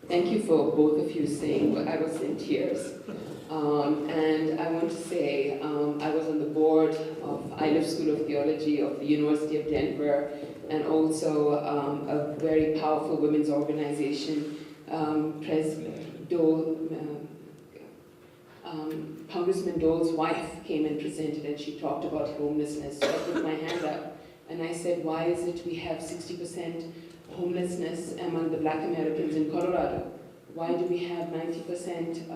Thank you for both of you saying, but I was in tears. And I want to say, I was on the board of Iliff School of Theology of the University of Denver, and also a very powerful women's organization. Congressman Dole's wife came and presented, and she talked about homelessness. So I put my hand up, and I said, why is it we have 60% homelessness among the Black Americans in Colorado? Why do we have 90%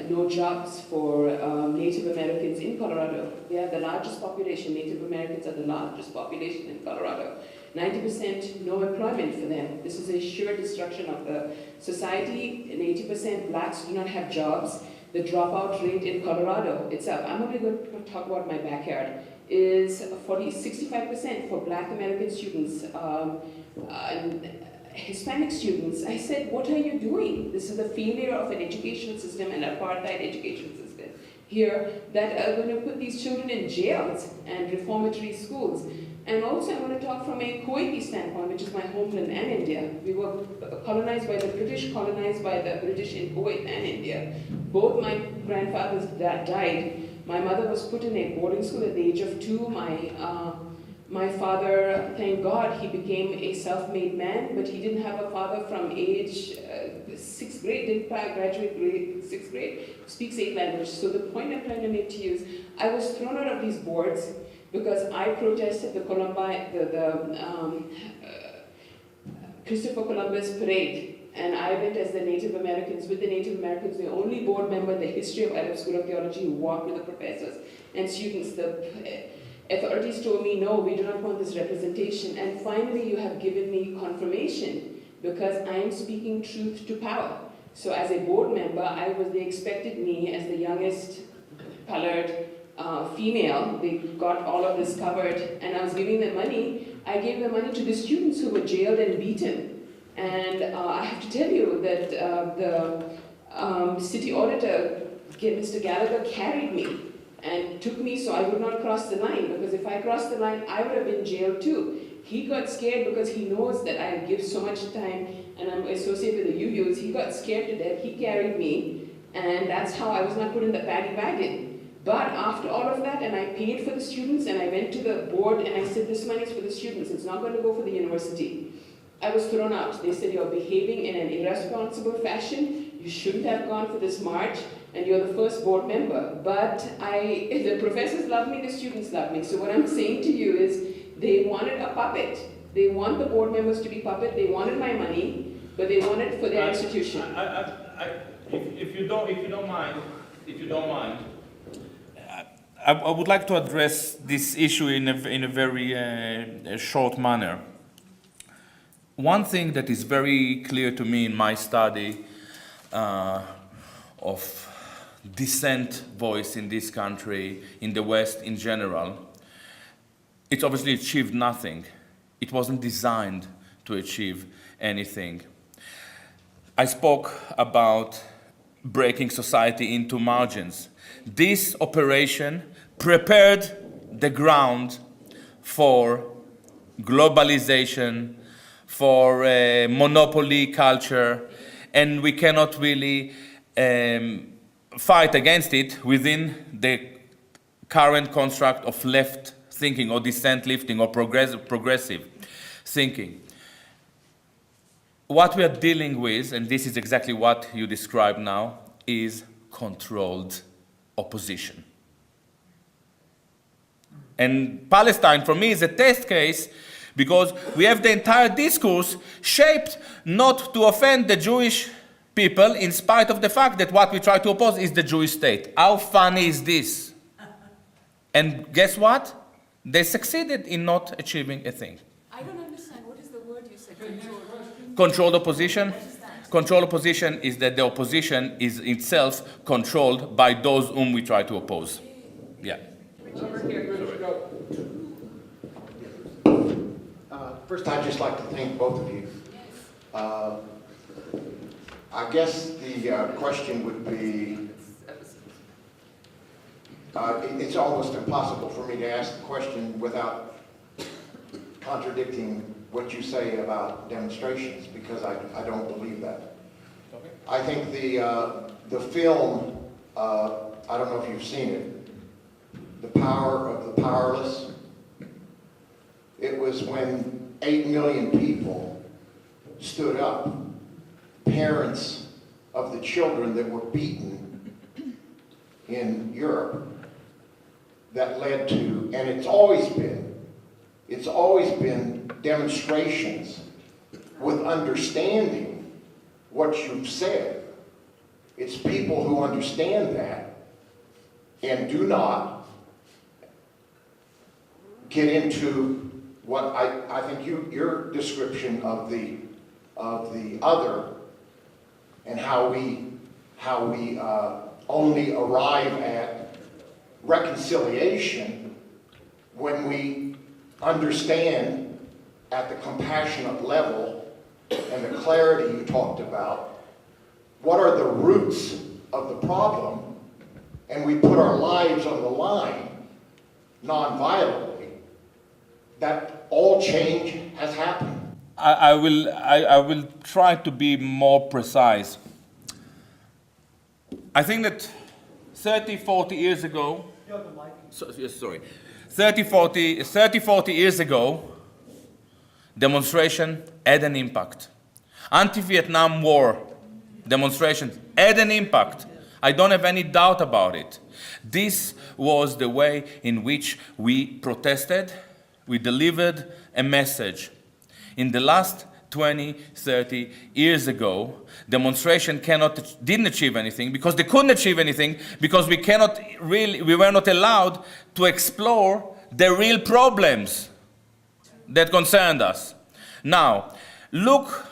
no jobs for Native Americans in Colorado? They are the largest population. Native Americans are the largest population in Colorado. 90% no employment for them. This is a sheer destruction of the society. 80% blacks do not have jobs. The dropout rate in Colorado itself, I'm only going to talk about my backyard, is 65% for Black American students and Hispanic students. I said, what are you doing? This is a failure of an educational system, an apartheid education system here that are going to put these children in jails and reformatory schools. And also I want to talk from a Kuwaiti standpoint, which is my homeland and India. We were colonized by the British, colonized by the British in Kuwait and India. Both my grandfathers died. My mother was put in a boarding school at the age of 2. My father, thank God, he became a self-made man, but he didn't have a father from age 6th grade, didn't graduate grade 6th grade, speaks 8 languages. So the point I'm trying to make to you is, I was thrown out of these boards because I protested the Christopher Columbus parade, and I went as the Native Americans, with the Native Americans, the only board member in the history of Iliff School of Theology who walked with the professors and students. The authorities told me, no, we do not want this representation, and finally you have given me confirmation because I am speaking truth to power. So as a board member, they expected me as the youngest colored female. They got all of this covered, and I was giving them money. I gave the money to the students who were jailed and beaten. And I have to tell you that the city auditor, Mr. Gallagher, carried me and took me so I would not cross the line, because if I crossed the line, I would have been jailed too. He got scared because he knows that I give so much time and I'm associated with the UUs. He got scared to death. He carried me, and that's how I was not put in the paddy wagon. But after all of that, and I paid for the students, and I went to the board and I said, this money is for the students, it's not going to go for the university. I was thrown out. They said, you're behaving in an irresponsible fashion, you shouldn't have gone for this march, and you're the first board member. But the professors love me, the students love me. So what I'm saying to you is, they wanted a puppet. They want the board members to be puppet. They wanted my money, but they want it for their institution. If you don't mind, I would like to address this issue in a very short manner. One thing that is very clear to me in my study of dissent voice in this country, in the West in general, it obviously achieved nothing. It wasn't designed to achieve anything. I spoke about breaking society into margins. This operation prepared the ground for globalization, for monopoly culture, and we cannot really fight against it within the current construct of left thinking or dissent lifting or progressive thinking. What we are dealing with, and this is exactly what you describe now, is controlled opposition. And Palestine, for me, is a test case because we have the entire discourse shaped not to offend the Jewish people in spite of the fact that what we try to oppose is the Jewish state. How funny is this? And guess what? They succeeded in not achieving a thing. I don't understand. What is the word you said? Controlled opposition. Controlled opposition is that the opposition is itself controlled by those whom we try to oppose. Yeah. First, I'd just like to thank both of you. I guess the question would be, it's almost impossible for me to ask the question without contradicting what you say about demonstrations, because I don't believe that. I think the film, I don't know if you've seen it, The Power of the Powerless. It was when 8 million people stood up, parents of the children that were beaten in Europe, that led to, and it's always been demonstrations with understanding what you've said. It's people who understand that and do not get into what I think your description of the other, and how we only arrive at reconciliation when we understand at the compassionate level and the clarity you talked about, what are the roots of the problem, and we put our lives on the line non-violently, that all change has happened. I will try to be more precise. I think that 30, 40 years ago, 30, 40 years ago, demonstration had an impact. Anti-Vietnam War demonstrations had an impact. I don't have any doubt about it. This was the way in which we protested, we delivered a message. In the last 20, 30 years ago, demonstration didn't achieve anything, because they couldn't achieve anything, because we were not allowed to explore the real problems that concerned us. Now, look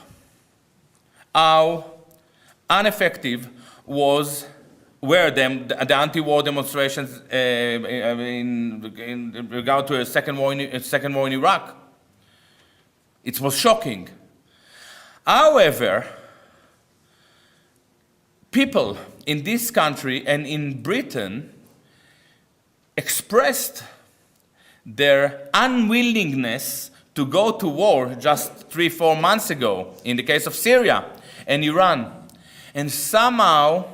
how ineffective were the anti-war demonstrations in regard to a second war in Iraq. It was shocking. However, people in this country and in Britain expressed their unwillingness to go to war just 3-4 months ago, in the case of Syria and Iran. And somehow,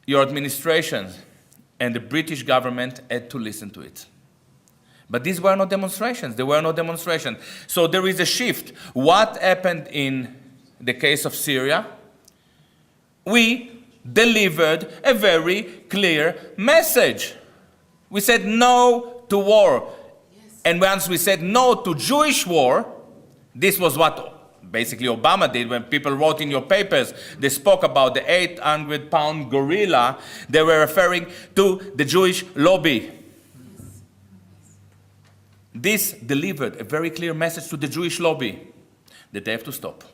your administration and the British government had to listen to it. But these were not demonstrations. There were no demonstrations. So there is a shift. What happened in the case of Syria? We delivered a very clear message. We said no to war. Yes. And once we said no to Jewish war, this was what basically Obama did when people wrote in your papers, they spoke about the 800-pound gorilla, they were referring to the Jewish lobby. This delivered a very clear message to the Jewish lobby that they have to stop.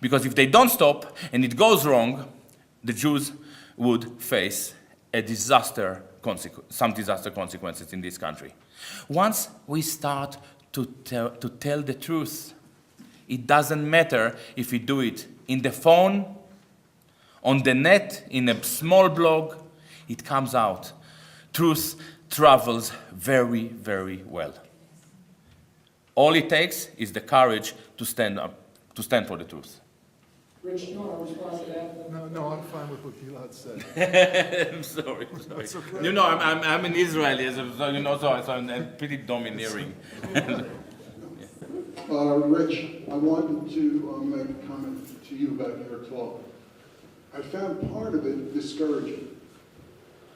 Because if they don't stop and it goes wrong, the Jews would face some disaster consequences in this country. Once we start to tell the truth, it doesn't matter if we do it in the phone, on the net, in a small blog, it comes out. Truth travels very, very well. All it takes is the courage to stand for the truth. Rich, you want to respond to that? No, I'm fine with what Gilad said. I'm sorry. That's okay. You know, I'm an Israeli, so you know, so I'm pretty domineering. Rich, I wanted to make a comment to you about your talk. I found part of it discouraging.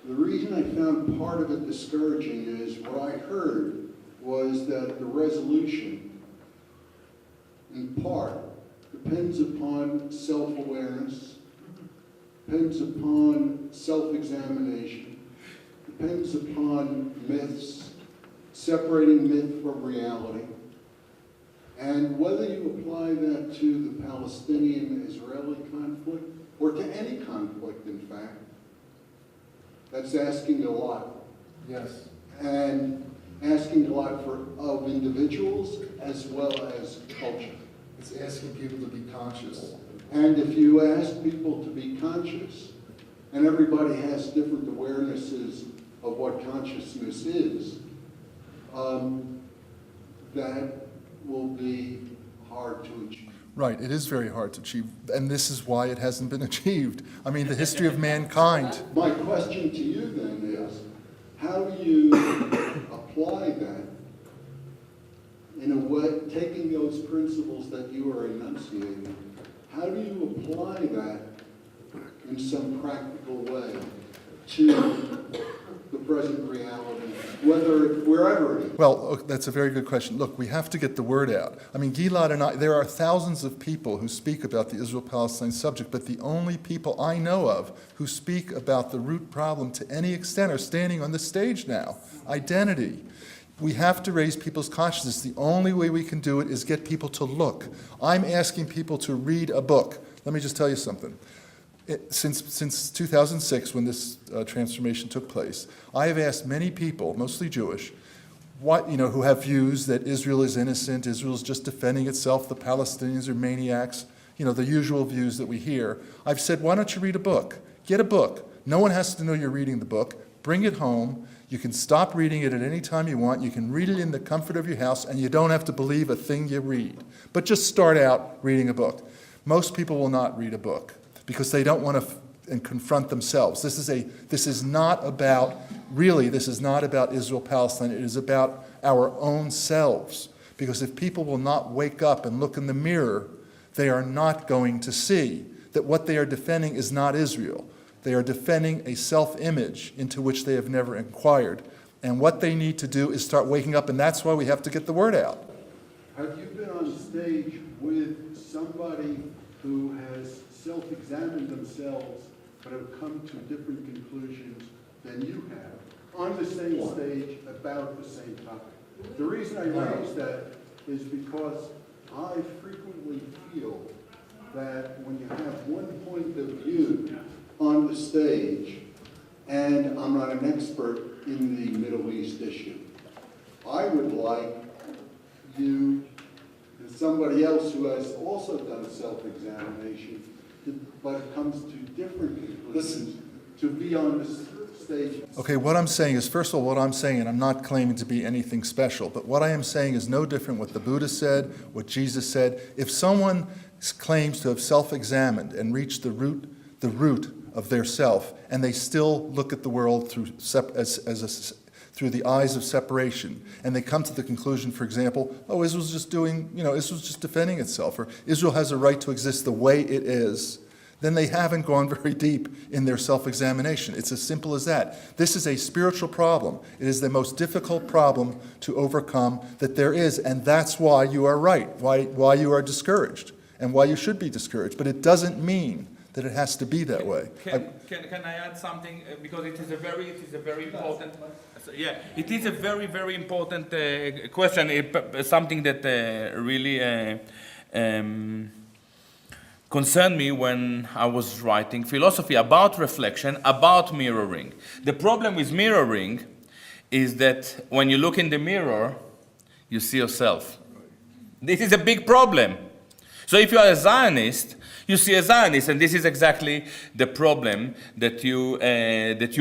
The reason I found part of it discouraging is what I heard was that the resolution, in part, depends upon self-awareness, depends upon self-examination, depends upon myths, separating myth from reality. And whether you apply that to the Palestinian-Israeli conflict, or to any conflict, in fact, that's asking a lot. Yes. And asking a lot of individuals as well as culture. It's asking people to be conscious. And if you ask people to be conscious, and everybody has different awarenesses of what consciousness is, that will be hard to achieve. Right, it is very hard to achieve, and this is why it hasn't been achieved. I mean, the history of mankind. My question to you then is, how do you apply that in a way, taking those principles that you are enunciating, how do you apply that in some practical way to the present reality, wherever it is? Well, that's a very good question. Look, we have to get the word out. I mean, Gilad and I, there are thousands of people who speak about the Israel-Palestine subject, but the only people I know of who speak about the root problem to any extent are standing on the stage now. Identity. We have to raise people's consciousness. The only way we can do it is get people to look. I'm asking people to read a book. Let me just tell you something. Since 2006, when this transformation took place, I have asked many people, mostly Jewish, who have views that Israel is innocent, Israel is just defending itself, the Palestinians are maniacs, the usual views that we hear. I've said, why don't you read a book? Get a book. No one has to know you're reading the book. Bring it home. You can stop reading it at any time you want. You can read it in the comfort of your house, and you don't have to believe a thing you read. But just start out reading a book. Most people will not read a book because they don't want to confront themselves. This is not about Israel-Palestine. It is about our own selves. Because if people will not wake up and look in the mirror, they are not going to see that what they are defending is not Israel. They are defending a self-image into which they have never inquired. And what they need to do is start waking up, and that's why we have to get the word out. Have you been on stage with somebody who has self-examined themselves but have come to different conclusions than you have on the same stage about the same topic? The reason I raise that is because I frequently feel that when you have one point of view on the stage, and I'm not an expert in the Middle East issue, I would like you and somebody else who has also done self-examination, but comes to different conclusions, to be on the stage. Okay, what I'm saying is, first of all, what I'm saying, and I'm not claiming to be anything special, but what I am saying is no different what the Buddha said, what Jesus said. If someone claims to have self-examined and reached the root of their self, and they still look at the world through the eyes of separation, and they come to the conclusion, for example, Israel's just defending itself, or Israel has a right to exist the way it is, then they haven't gone very deep in their self-examination. It's as simple as that. This is a spiritual problem. It is the most difficult problem to overcome that there is, and that's why you are right, why you are discouraged, and why you should be discouraged. But it doesn't mean that it has to be that way. Can I add something? Because it is a very important. Yeah, it is a very, very important question. Something that really concerned me when I was writing philosophy about reflection, about mirroring. The problem with mirroring is that when you look in the mirror, you see yourself. This is a big problem. So if you are a Zionist, you see a Zionist, and this is exactly the problem that you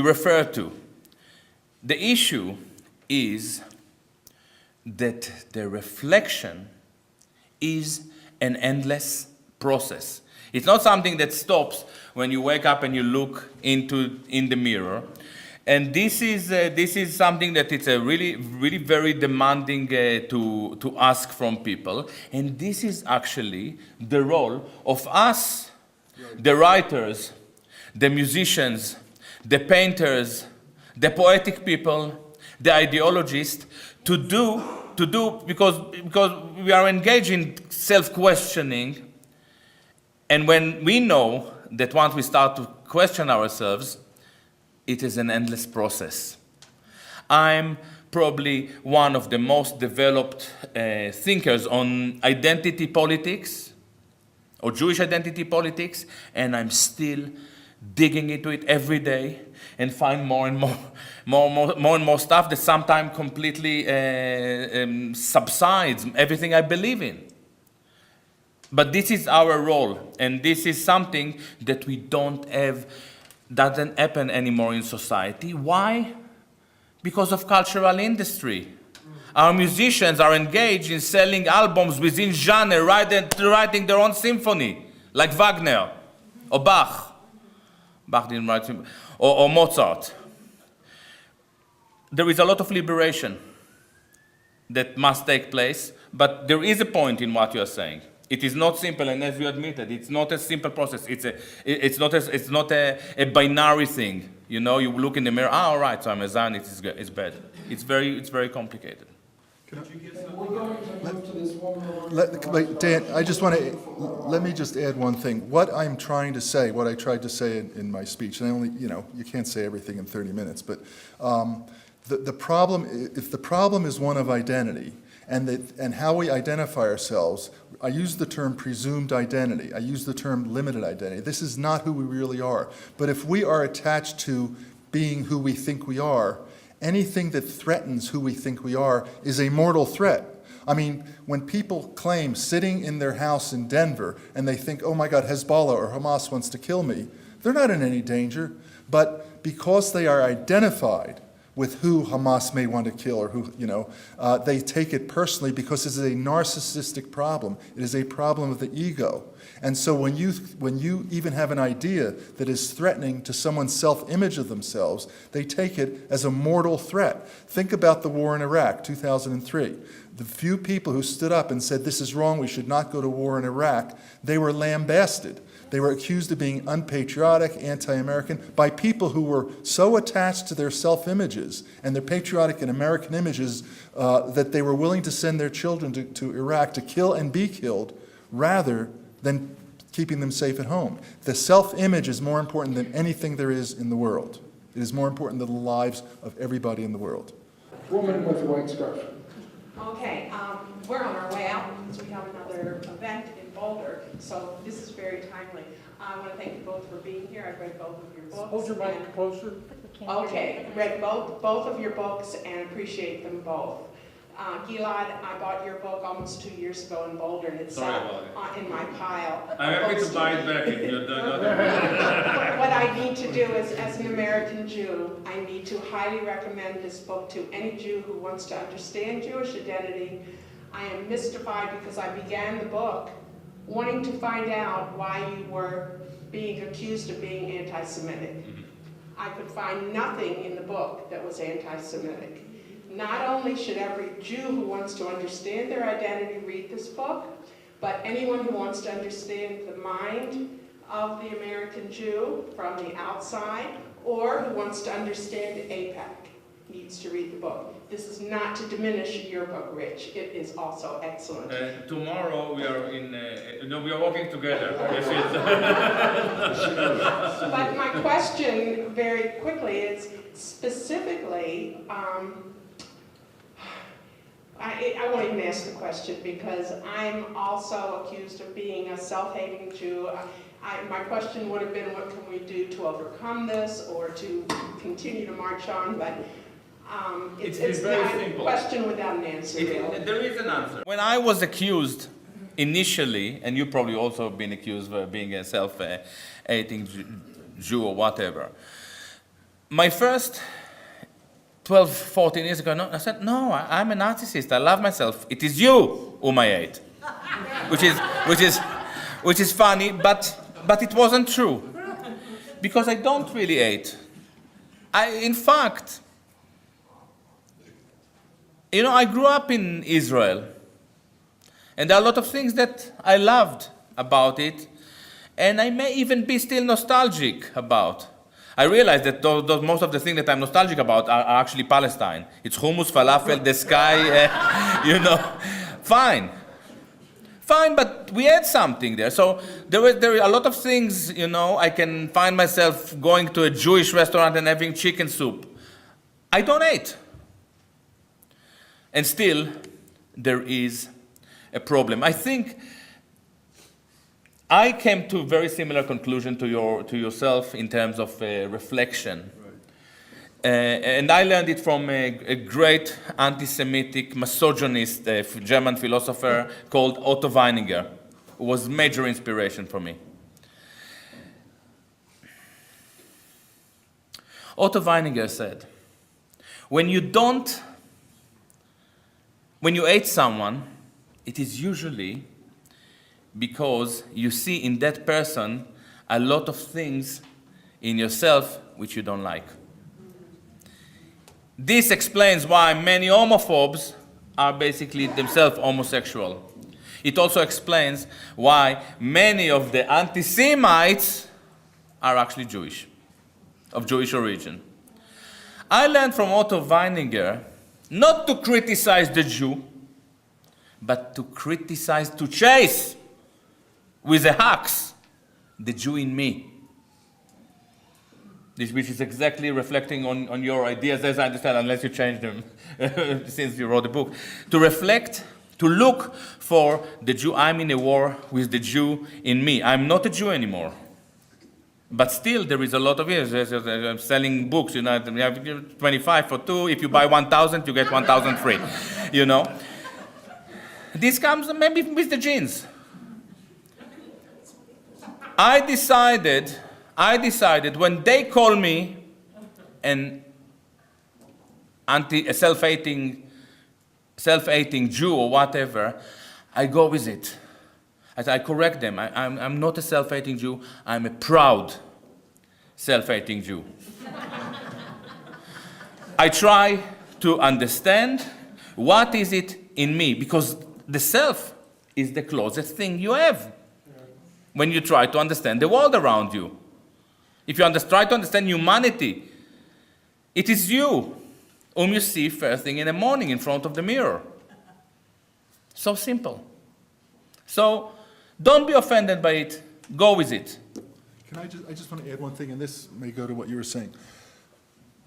refer to. The issue is that the reflection is an endless process. It's not something that stops when you wake up and you look in the mirror. And this is something that it's a really very demanding to ask from people. And this is actually the role of us, the writers, the musicians, the painters, the poetic people, the ideologists, to do because we are engaged in self-questioning. And when we know that once we start to question ourselves, it is an endless process. I'm probably one of the most developed thinkers on identity politics, or Jewish identity politics, and I'm still digging into it every day and find more and more stuff that sometimes completely subsides everything I believe in. But this is our role, and this is something that we doesn't happen anymore in society. Why? Because of cultural industry. Our musicians are engaged in selling albums within genre, writing their own symphony, like Wagner or Bach. Bach didn't write symphony, or Mozart. There is a lot of liberation that must take place, but there is a point in what you are saying. It is not simple, and as you admitted, it's not a simple process. It's not a binary thing. You know, you look in the mirror. Ah, all right, so I'm a Zionist. It's bad. It's very complicated. We're going to move to this one more. Wait, Dan, I just want to, let me just add one thing. What I'm trying to say, what I tried to say in my speech, and I only, you can't say everything in 30 minutes, but the problem, if the problem is one of identity, and how we identify ourselves, I use the term presumed identity. I use the term limited identity. This is not who we really are. But if we are attached to being who we think we are, anything that threatens who we think we are is a mortal threat. I mean, when people claim sitting in their house in Denver and they think, oh my God, Hezbollah or Hamas wants to kill me, they're not in any danger. But because they are identified with who Hamas may want to kill or who, they take it personally because this is a narcissistic problem. It is a problem of the ego. And so when you even have an idea that is threatening to someone's self-image of themselves, they take it as a mortal threat. Think about the war in Iraq, 2003. The few people who stood up and said, this is wrong, we should not go to war in Iraq, they were lambasted. They were accused of being unpatriotic, anti-American, by people who were so attached to their self-images and their patriotic and American images that they were willing to send their children to Iraq to kill and be killed rather than keeping them safe at home. The self-image is more important than anything there is in the world. It is more important than the lives of everybody in the world. Woman with a white scarf. Okay, we're on our way out because we have another event in Boulder, so this is very timely. I want to thank you both for being here. I've read both of your books. Hold your mic closer. Okay, read both of your books and appreciate them both. Gilad, I bought your book almost 2 years ago in Boulder, and it's in my pile. I'm happy to buy it back if you're done. What I need to do is, as an American Jew, I need to highly recommend this book to any Jew who wants to understand Jewish identity. I am mystified because I began the book wanting to find out why you were being accused of being anti-Semitic. I could find nothing in the book that was anti-Semitic. Not only should every Jew who wants to understand their identity read this book, but anyone who wants to understand the mind of the American Jew from the outside, or who wants to understand AIPAC, needs to read the book. This is not to diminish your book, Rich. It is also excellent. Tomorrow we are we are working together. But my question, very quickly, is specifically, I won't even ask the question because I'm also accused of being a self-hating Jew. My question would have been, what can we do to overcome this or to continue to march on? But it's very not simple. a question without an answer. There is an answer. When I was accused initially, and you probably also been accused of being a self-hating Jew or whatever, my first 12, 14 years ago, I said, no, I'm a narcissist. I love myself. It is you whom I hate. which is funny, but it wasn't true. Because I don't really hate. In fact, I grew up in Israel. And there are a lot of things that I loved about it. And I may even be still nostalgic about. I realize that most of the things that I'm nostalgic about are actually Palestine. It's hummus, falafel, the sky, Fine. Fine, but we had something there. So there are a lot of things, I can find myself going to a Jewish restaurant and having chicken soup. I don't hate. And still, there is a problem. I think I came to a very similar conclusion to yourself in terms of reflection. Right. And I learned it from a great anti-Semitic misogynist German philosopher called Otto Weininger, who was major inspiration for me. Otto Weininger said, when you don't When you hate someone, it is usually because you see in that person a lot of things in yourself which you don't like. This explains why many homophobes are basically themselves homosexual. It also explains why many of the anti-Semites are actually Jewish, of Jewish origin. I learned from Otto Weininger not to criticize the Jew, but to criticize, to chase with the axe the Jew in me. This, which is exactly reflecting on your ideas, as I understand, unless you change them since you wrote the book. To reflect, to look for the Jew. I'm in a war with the Jew in me. I'm not a Jew anymore. But still, there is a lot of it. I'm selling books, you know, we have 25 for 2. If you buy 1,000, you get 1,000 free, you know. This comes maybe with the genes. I decided when they call me a self-hating Jew or whatever, I go with it. I correct them. I'm not a self-hating Jew. I'm a proud self-hating Jew. I try to understand what is it in me, because the self is the closest thing you have when you try to understand the world around you. If you try to understand humanity, it is you whom you see first thing in the morning in front of the mirror. So simple. So don't be offended by it. Go with it. I just want to add one thing, and this may go to what you were saying.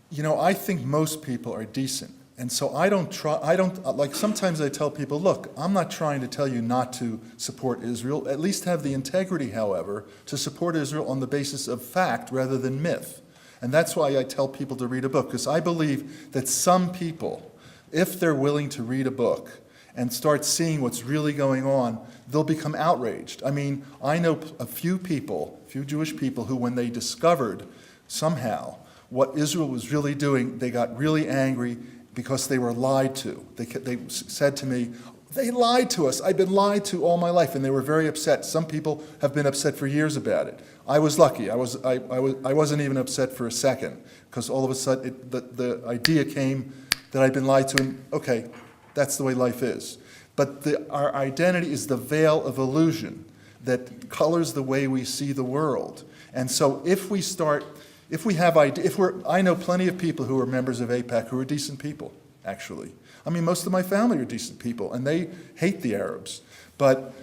You know, I think most people are decent. And so like sometimes I tell people, look, I'm not trying to tell you not to support Israel. At least have the integrity, however, to support Israel on the basis of fact rather than myth. And that's why I tell people to read a book, because I believe that some people, if they're willing to read a book and start seeing what's really going on, they'll become outraged. I mean, I know a few Jewish people who, when they discovered somehow what Israel was really doing, they got really angry because they were lied to. They said to me, they lied to us. I've been lied to all my life, and they were very upset. Some people have been upset for years about it. I was lucky. I wasn't even upset for a second, because all of a sudden the idea came that I'd been lied to, and okay, that's the way life is. But our identity is the veil of illusion that colors the way we see the world. And so I know plenty of people who are members of AIPAC who are decent people, actually. I mean, most of my family are decent people, and they hate the Arabs. But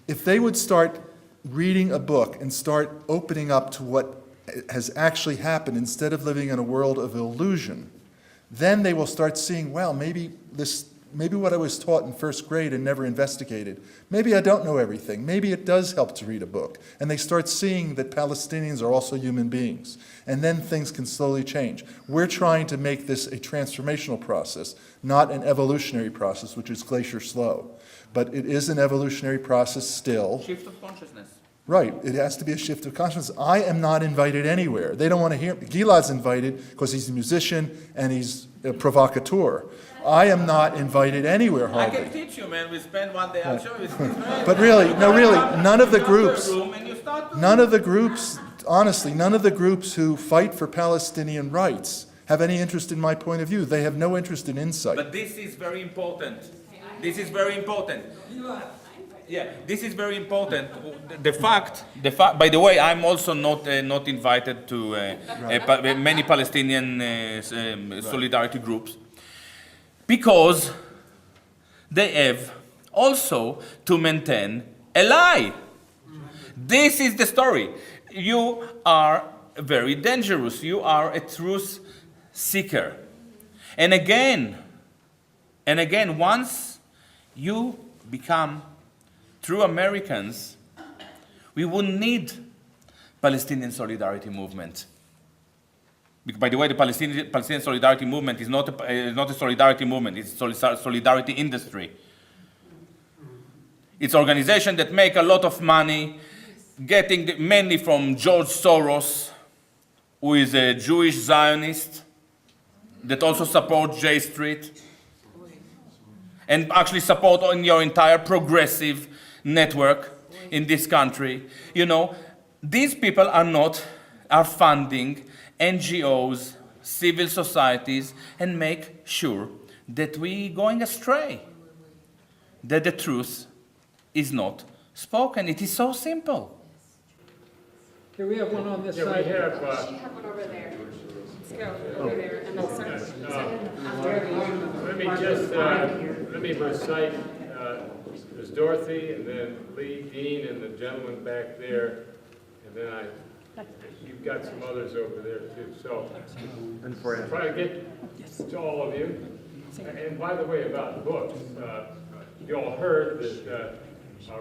if they would start reading a book and start opening up to what has actually happened instead of living in a world of illusion, then they will start seeing, well, maybe what I was taught in first grade and never investigated, maybe I don't know everything. Maybe it does help to read a book. And they start seeing that Palestinians are also human beings. And then things can slowly change. We're trying to make this a transformational process, not an evolutionary process, which is glacier slow. But it is an evolutionary process still. Shift of consciousness. Right, it has to be a shift of consciousness. I am not invited anywhere. They don't want to hear me. Gilad's invited because he's a musician and he's a provocateur. I am not invited anywhere, hardly. I can teach you, man. We spend one day, I'll show you. But really, none of the groups who fight for Palestinian rights have any interest in my point of view. They have no interest in insight. But this is very important. This is very important. Yeah, this is very important. The fact. By the way, I'm also not invited to many Palestinian solidarity groups, because they have also to maintain a lie. This is the story. You are very dangerous. You are a truth seeker. And again, once you become true Americans, we wouldn't need Palestinian solidarity movement. By the way, the Palestinian solidarity movement is not a solidarity movement, it's a solidarity industry. It's an organization that make a lot of money, getting mainly from George Soros, who is a Jewish Zionist, that also supports J Street. and actually support on your entire progressive network in this country. You know, these people are funding NGOs, civil societies, and make sure that we going astray, that the truth is not spoken. It is so simple. Okay, we have one on this We side. have one over there. Let's go over there and then Let me recite, there's Dorothy, and then Lee, Dean, and the gentleman back there, and then you've got some others over there too, so. Try to get to all of you. And by the way, about books, you all heard that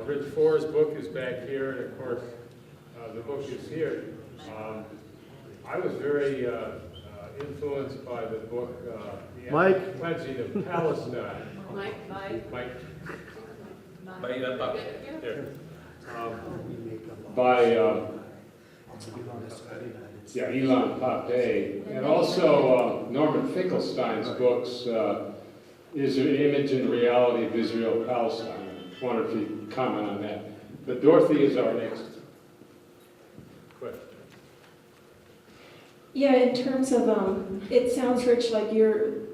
Rich Forrest's book is back here, and of course, the book is here. I was very influenced by the book, Mike. Cleansing of Palestine. Mike. Here. By Elon Pape, and also Norman Finkelstein's books, Is There Image and Reality of Israel Palestine? I wonder if you comment on that. But Dorothy is our next question. Yeah, in terms of, it sounds, Rich, like you're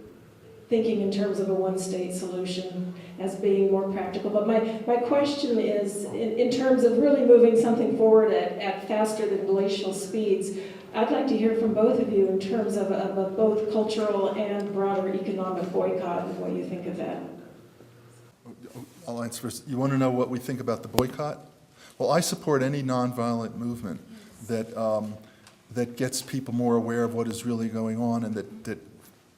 thinking in terms of a one-state solution as being more practical. But my question is, in terms of really moving something forward at faster than glacial speeds, I'd like to hear from both of you in terms of a both cultural and broader economic boycott and what you think of that. I'll answer first. You want to know what we think about the boycott? Well, I support any nonviolent movement that gets people more aware of what is really going on and that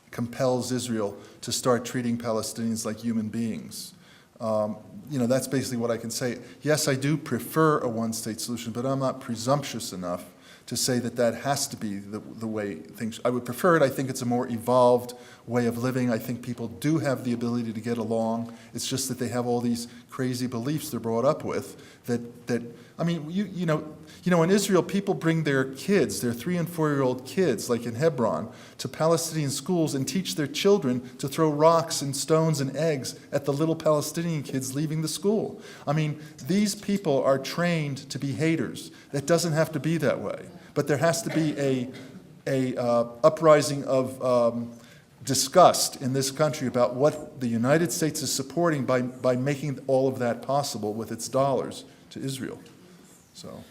compels Israel to start treating Palestinians like human beings. That's basically what I can say. Yes, I do prefer a one-state solution, but I'm not presumptuous enough to say that has to be the way things. I would prefer it. I think it's a more evolved way of living. I think people do have the ability to get along. It's just that they have all these crazy beliefs they're brought up with in Israel, people bring their kids, their 3- and 4-year-old kids, like in Hebron, to Palestinian schools and teach their children to throw rocks and stones and eggs at the little Palestinian kids leaving the school. These people are trained to be haters. That doesn't have to be that way. But there has to be a uprising of disgust in this country about what the United States is supporting by making all of that possible with its dollars to Israel. So.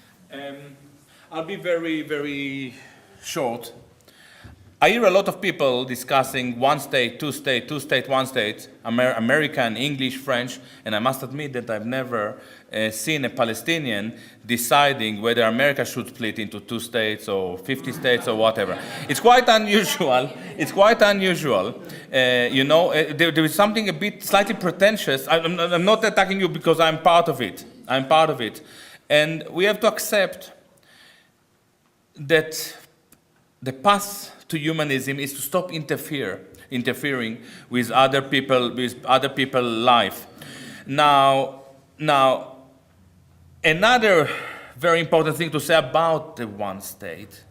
I'll be very, very short. I hear a lot of people discussing one state, two state, one state, American, English, French, and I must admit that I've never seen a Palestinian deciding whether America should split into 2 states or 50 states or whatever. It's quite unusual. There is something a bit slightly pretentious. I'm not attacking you because I'm part of it. And we have to accept that the path to humanism is to stop interfering with other people's life. Now, another very important thing to say about the one state,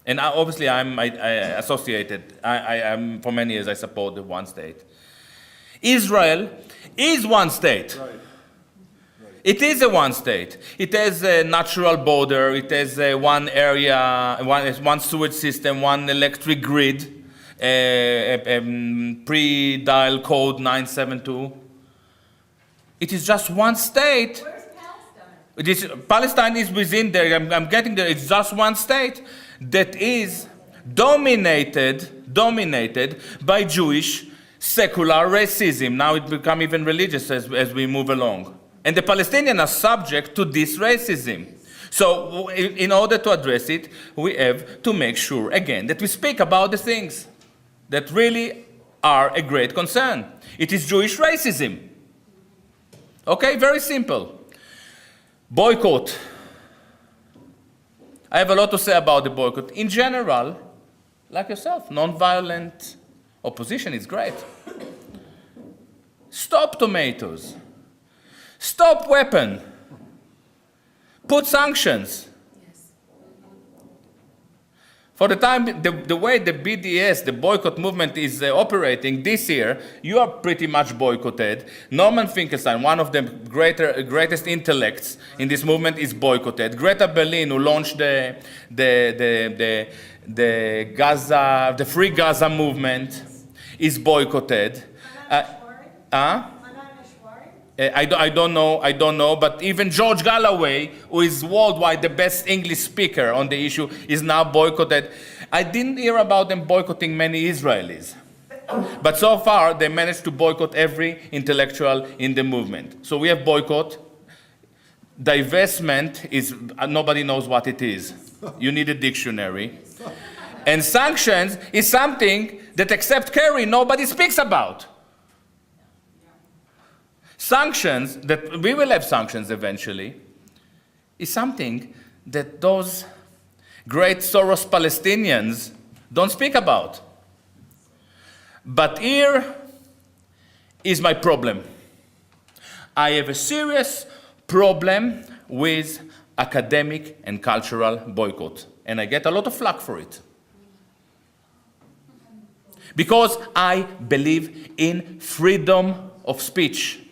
and obviously I'm associated. I'm for many years I support the one state. Israel is one state. Right. It is a one state. It has a natural border. It has one area, one sewage system, one electric grid, pre-dial code 972. It is just one state. Where's Palestine? Palestine is within there. I'm getting there. It's just one state that is dominated by Jewish secular racism. Now it becomes even religious as we move along. And the Palestinians are subject to this racism. So in order to address it, we have to make sure, again, that we speak about the things that really are a great concern. It is Jewish racism. Okay, very simple. Boycott. I have a lot to say about the boycott. In general, like yourself, non-violent opposition is great. Stop tomatoes. Stop weapon. Put sanctions. Yes. For the time, the way the BDS, the boycott movement, is operating this year, you are pretty much boycotted. Norman Finkelstein, one of the greatest intellects in this movement, is boycotted. Greta Berlin, who launched the Gaza, the Free Gaza movement, is boycotted. I don't know, but even George Galloway, who is worldwide the best English speaker on the issue, is now boycotted. I didn't hear about them boycotting many Israelis. But so far, they managed to boycott every intellectual in the movement. So we have boycott. Divestment is, nobody knows what it is. You need a dictionary. And sanctions is something that, except Kerry, nobody speaks about. Sanctions, that we will have sanctions eventually, is something that those great Soros Palestinians don't speak about. But here is my problem. I have a serious problem with academic and cultural boycott, and I get a lot of flack for it. Because I believe in freedom of speech.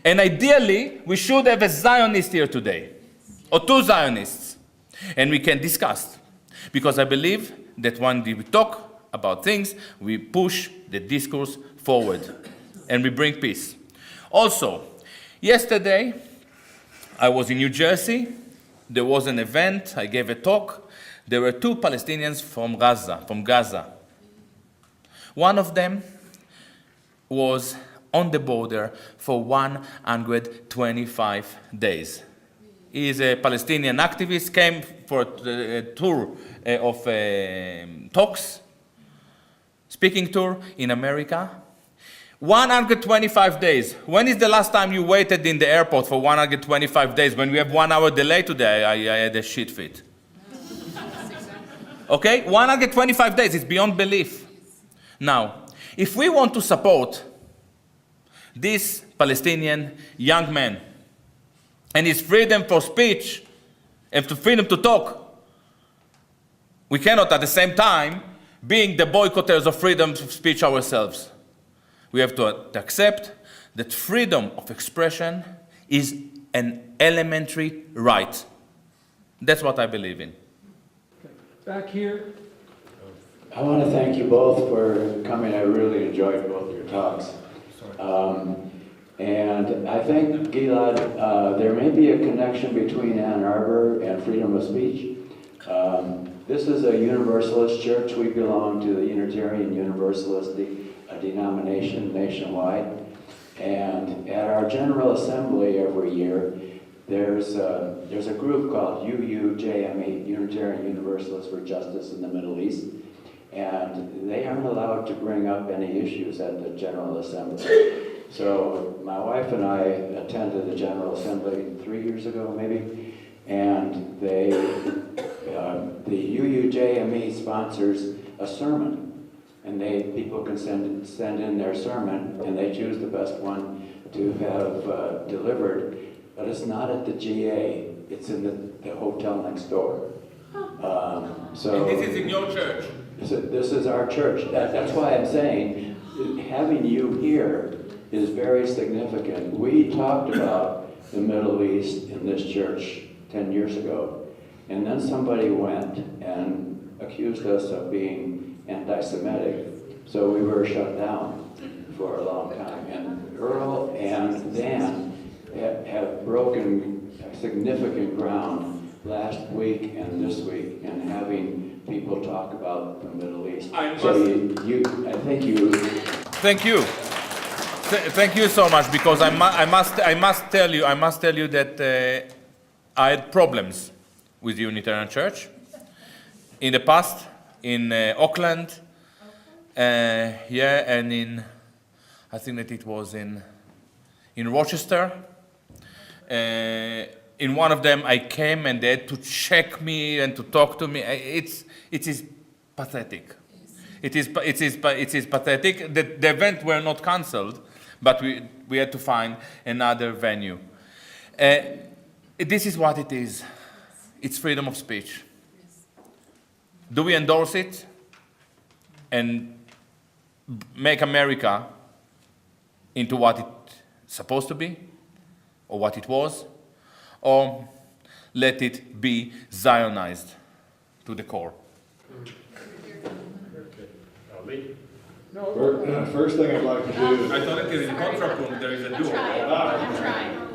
And ideally, we should have a Zionist here today, or two Zionists, and we can discuss. Because I believe that when we talk about things, we push the discourse forward, and we bring peace. Also, yesterday, I was in New Jersey. There was an event. I gave a talk. There were two Palestinians from Gaza. One of them was on the border for 125 days. He is a Palestinian activist, came for a tour of talks, speaking tour in America. 125 days. When is the last time you waited in the airport for 125 days? When we have 1 hour delay today, I had a shit fit. Okay, 125 days, it's beyond belief. Now, if we want to support this Palestinian young man and his freedom for speech and freedom to talk, we cannot at the same time being the boycotters of freedom of speech ourselves. We have to accept that freedom of expression is an elementary right. That's what I believe in. Back here. I want to thank you both for coming. I really enjoyed both your talks. And I think, Gilad, there may be a connection between Ann Arbor and freedom of speech. This is a Universalist church. We belong to the Unitarian Universalist denomination nationwide. And at our General Assembly every year, there's a group called UUJME, Unitarian Universalists for Justice in the Middle East. And they aren't allowed to bring up any issues at the General Assembly. So my wife and I attended the General Assembly 3 years ago, maybe, and the UUJME sponsors a sermon, and people can send in their sermon, and they choose the best one to have delivered, but it's not at the GA, it's in the hotel next door. So And this is in your church? This is our church. That's why I'm saying having you here is very significant. We talked about the Middle East in this church 10 years ago, and then somebody went and accused us of being anti-Semitic, so we were shut down for a long time. And Earl and Dan have broken significant ground last week and this week in having people talk about the Middle East. I think you. Thank you. Thank you so much, because I must tell you that I had problems with the Unitarian Church in the past, in Auckland, and I think that it was in Rochester. In one of them, I came and they had to check me and to talk to me. It is pathetic. It is pathetic. The event were not cancelled, but we had to find another venue. This is what it is. It's freedom of speech. Do we endorse it and make America into what it's supposed to be, or what it was, or let it be Zionized to the core? Lee? First thing I'd like to do, I thought that there is a contrapunct, there is a duo. I'm trying.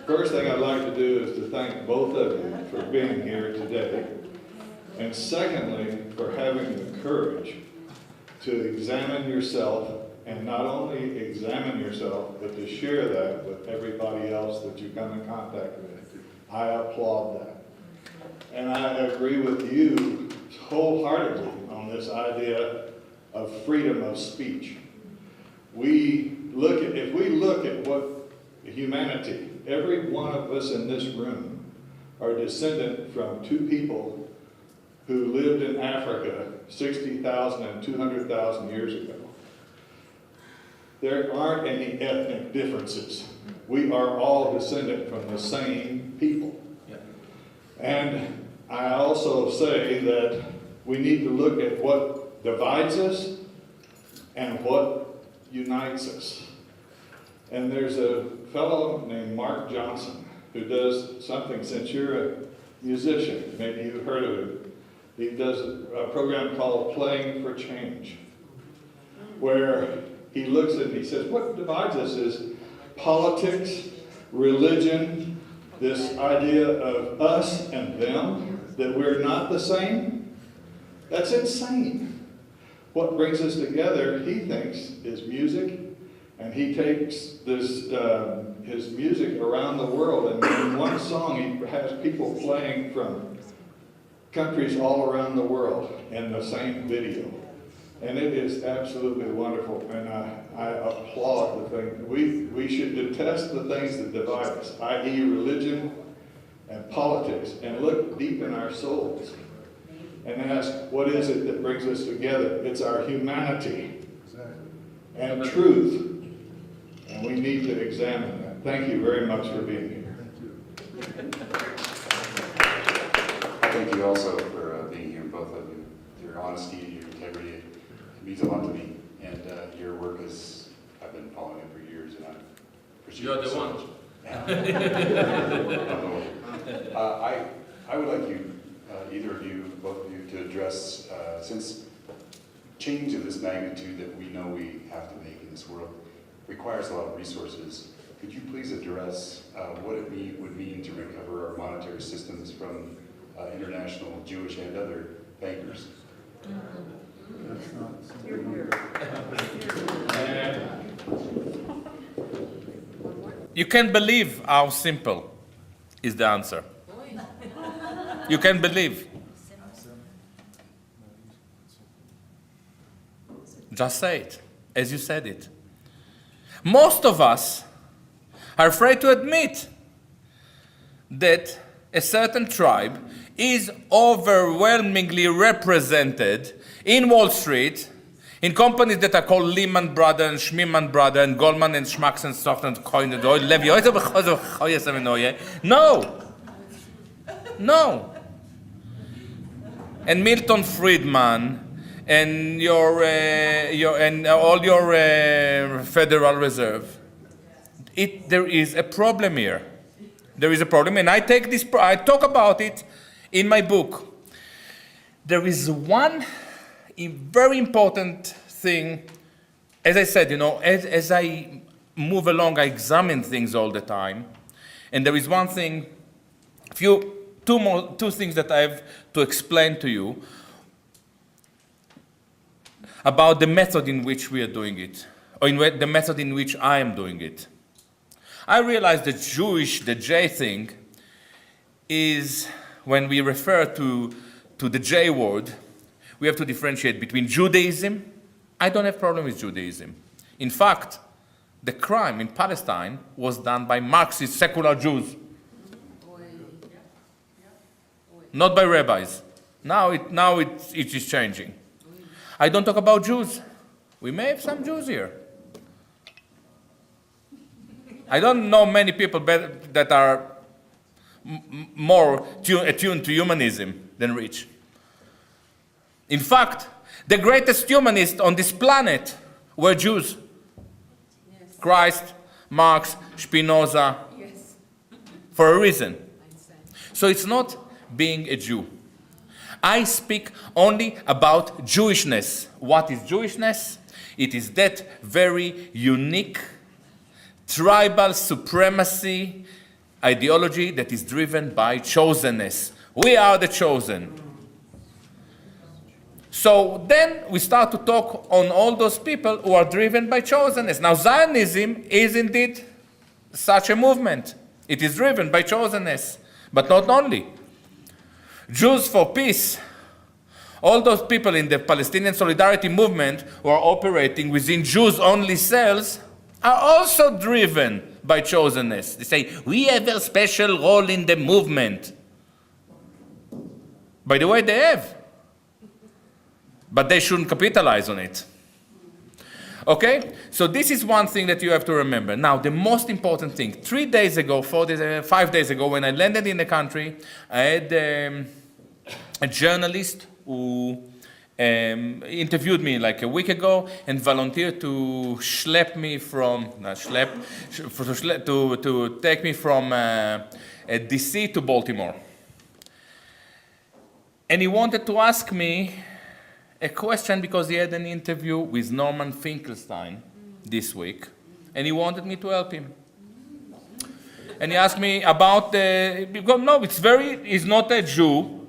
first thing I'd like to do is to thank both of you for being here today. And secondly, for having the courage to examine yourself, and not only examine yourself, but to share that with everybody else that you come in contact with. I applaud that. And I agree with you wholeheartedly on this idea of freedom of speech. If we look at what humanity, every one of us in this room are descendant from two people who lived in Africa 60,000 and 200,000 years ago. There aren't any ethnic differences. We are all descendant from the same people. Yeah. And I also say that we need to look at what divides us and what unites us. And there's a fellow named Mark Johnson who does something, since you're a musician, maybe you've heard of him. He does a program called Playing for Change, where he looks at it and he says, what divides us is politics, religion, this idea of us and them, that we're not the same. That's insane. What brings us together, he thinks, is music, and he takes this his music around the world, and in one song he has people playing from countries all around the world in the same video. And it is absolutely wonderful, and I applaud the thing. We should detest the things that divide us, i.e. religion and politics, and look deep in our souls and ask, what is it that brings us together? It's our humanity and truth, and we need to examine that. Thank you very much for being here. Thank you also for being here, both of you. Your honesty, your integrity, it means a lot to me. And your work is, I've been following it for years, and I appreciate it. You're the so one. much. I would like you, either of you, both of you, to address, since change of this magnitude that we know we have to make in this world requires a lot of resources, could you please address what it would mean to recover our monetary systems from international Jewish and other bankers? You can't believe how simple is the answer. You can't believe. Just say it, as you said it. Most of us are afraid to admit that a certain tribe is overwhelmingly represented in Wall Street, in companies that are called Lehman Brothers and Schmiemann Brothers and Goldman and Schmucks and Soft and Coin and Oil, Levy. No. And Milton Friedman and all your Federal Reserve. There is a problem here. There is a problem, and I talk about it in my book. There is one very important thing. As I said, as I move along, I examine things all the time, and there is one thing, two things that I have to explain to you about the method in which we are doing it, or the method in which I am doing it. I realize the J thing is, when we refer to the J word, we have to differentiate between Judaism. I don't have problem with Judaism. In fact, the crime in Palestine was done by Marxist secular Jews, not by rabbis. Now it is changing. I don't talk about Jews. We may have some Jews here. I don't know many people that are more attuned to humanism than rich. In fact, the greatest humanists on this planet were Jews. Yes. Christ, Marx, Spinoza, Yes. for a reason. So it's not being a Jew. I speak only about Jewishness. What is Jewishness? It is that very unique tribal supremacy ideology that is driven by chosenness. We are the chosen. So then we start to talk on all those people who are driven by chosenness. Now Zionism is indeed such a movement. It is driven by chosenness, but not only. Jews for Peace, all those people in the Palestinian Solidarity movement who are operating within Jews-only cells are also driven by chosenness. They say, we have a special role in the movement. By the way, they have. But they shouldn't capitalize on it. Okay? So this is one thing that you have to remember. Now, the most important thing, 3 days ago, 5 days ago, when I landed in the country, I had a journalist who interviewed me like a week ago and volunteered to schlep me from, to take me from DC to Baltimore. And he wanted to ask me a question because he had an interview with Norman Finkelstein this week, and he wanted me to help him. And he asked me about because no, he's not a Jew,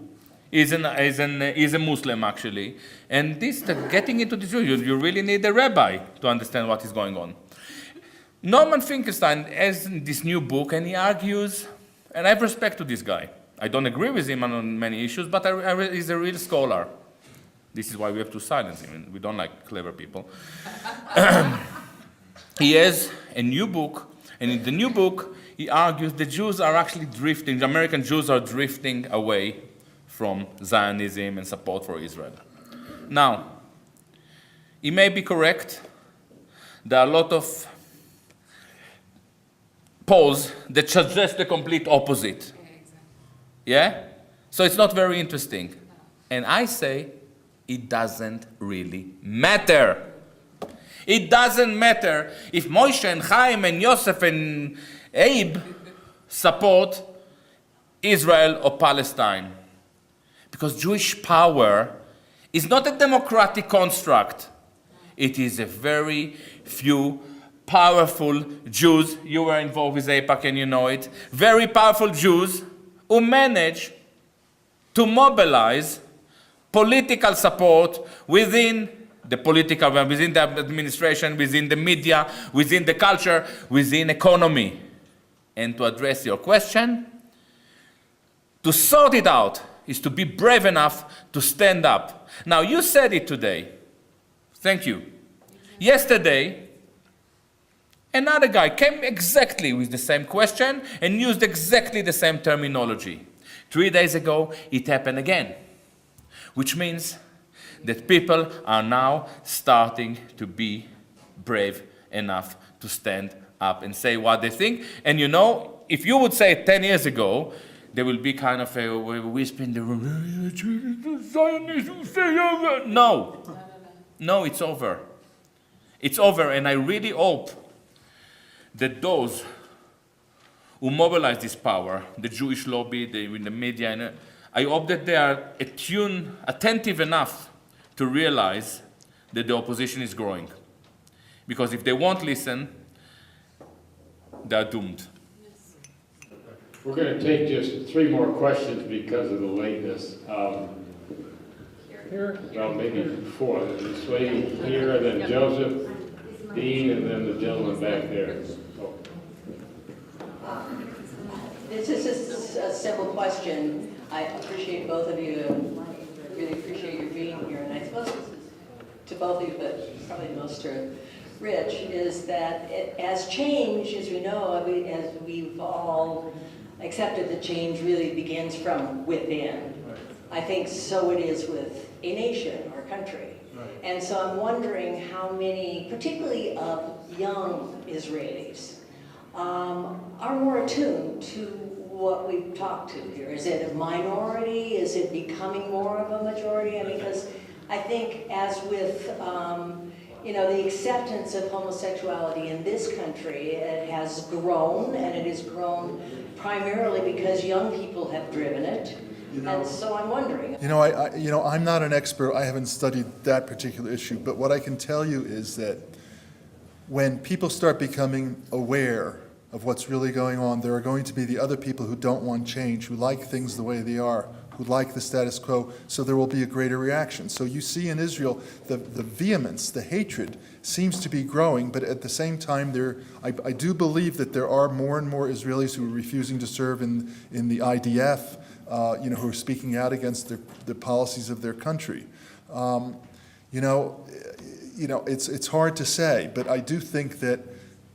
he's a Muslim actually. And getting into the Jew, you really need a rabbi to understand what is going on. Norman Finkelstein has this new book, and he argues, and I have respect to this guy. I don't agree with him on many issues, but he's a real scholar. This is why we have to silence him. We don't like clever people. He has a new book, and in the new book, he argues the Jews are actually drifting, the American Jews are drifting away from Zionism and support for Israel. Now, he may be correct. There are a lot of polls that suggest the complete opposite. Yeah? So it's not very interesting. And I say, it doesn't really matter. It doesn't matter if Moshe and Chaim and Yosef and Abe support Israel or Palestine. Because Jewish power is not a democratic construct. It is a very few powerful Jews. You were involved with AIPAC and you know it. Very powerful Jews who manage to mobilize political support within the within the administration, within the media, within the culture, within economy. And to address your question, to sort it out is to be brave enough to stand up. Now, you said it today. Thank you. Yesterday, another guy came exactly with the same question and used exactly the same terminology. 3 days ago, it happened again. Which means that people are now starting to be brave enough to stand up and say what they think. And you know, if you would say it 10 years ago, there will be kind of a whisper in the room, No, it's over. It's over, and I really hope that those who mobilize this power, the Jewish lobby, the media, and I hope that they are attentive enough to realize that the opposition is growing. Because if they won't listen, they are doomed. We're going to take just 3 more questions because of the lateness. Here? Well, maybe 4. This lady here, then Joseph, Dean, and then the gentleman back there. Oh. This is a simple question. I appreciate both of you. I really appreciate your being here. And I suppose to both of you, but probably most to Rich, is that as change, as we know, as we've all accepted that change really begins from within. I think so it is with a nation or country. And so I'm wondering how many, particularly of young Israelis, are more attuned to what we've talked to here. Is it a minority? Is it becoming more of a majority? I mean, because I think as with, the acceptance of homosexuality in this country, it has grown, and it has grown primarily because young people have driven it. And so I'm wondering. I'm not an expert. I haven't studied that particular issue, but what I can tell you is that when people start becoming aware of what's really going on, there are going to be the other people who don't want change, who like things the way they are, who like the status quo, so there will be a greater reaction. So you see in Israel, the vehemence, the hatred seems to be growing, but at the same time, I do believe that there are more and more Israelis who are refusing to serve in the IDF, who are speaking out against the policies of their country. It's hard to say, but I do think that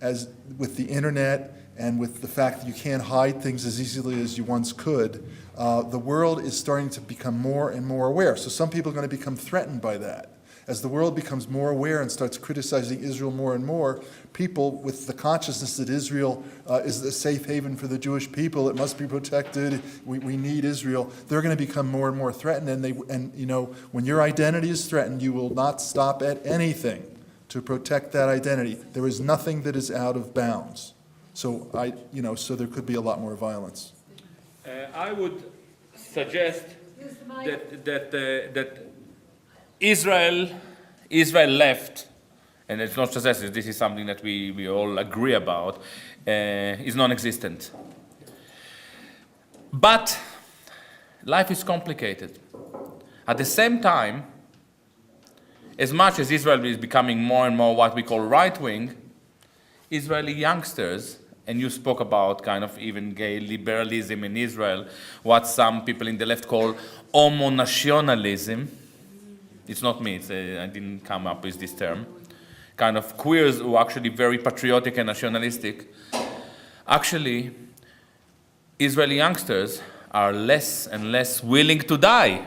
as with the internet and with the fact that you can't hide things as easily as you once could, the world is starting to become more and more aware. So some people are going to become threatened by that. As the world becomes more aware and starts criticizing Israel more and more, people with the consciousness that Israel is a safe haven for the Jewish people, it must be protected, we need Israel, they're going to become more and more threatened. And when your identity is threatened, you will not stop at anything to protect that identity. There is nothing that is out of bounds. So so there could be a lot more violence. I would suggest that Israel left, and it's not success, this is something that we all agree about, is non-existent. But life is complicated. At the same time, as much as Israel is becoming more and more what we call right-wing, Israeli youngsters, and you spoke about kind of even gay liberalism in Israel, what some people in the left call homo-nationalism. It's not me, I didn't come up with this term. Kind of queers who are actually very patriotic and nationalistic. Actually, Israeli youngsters are less and less willing to die.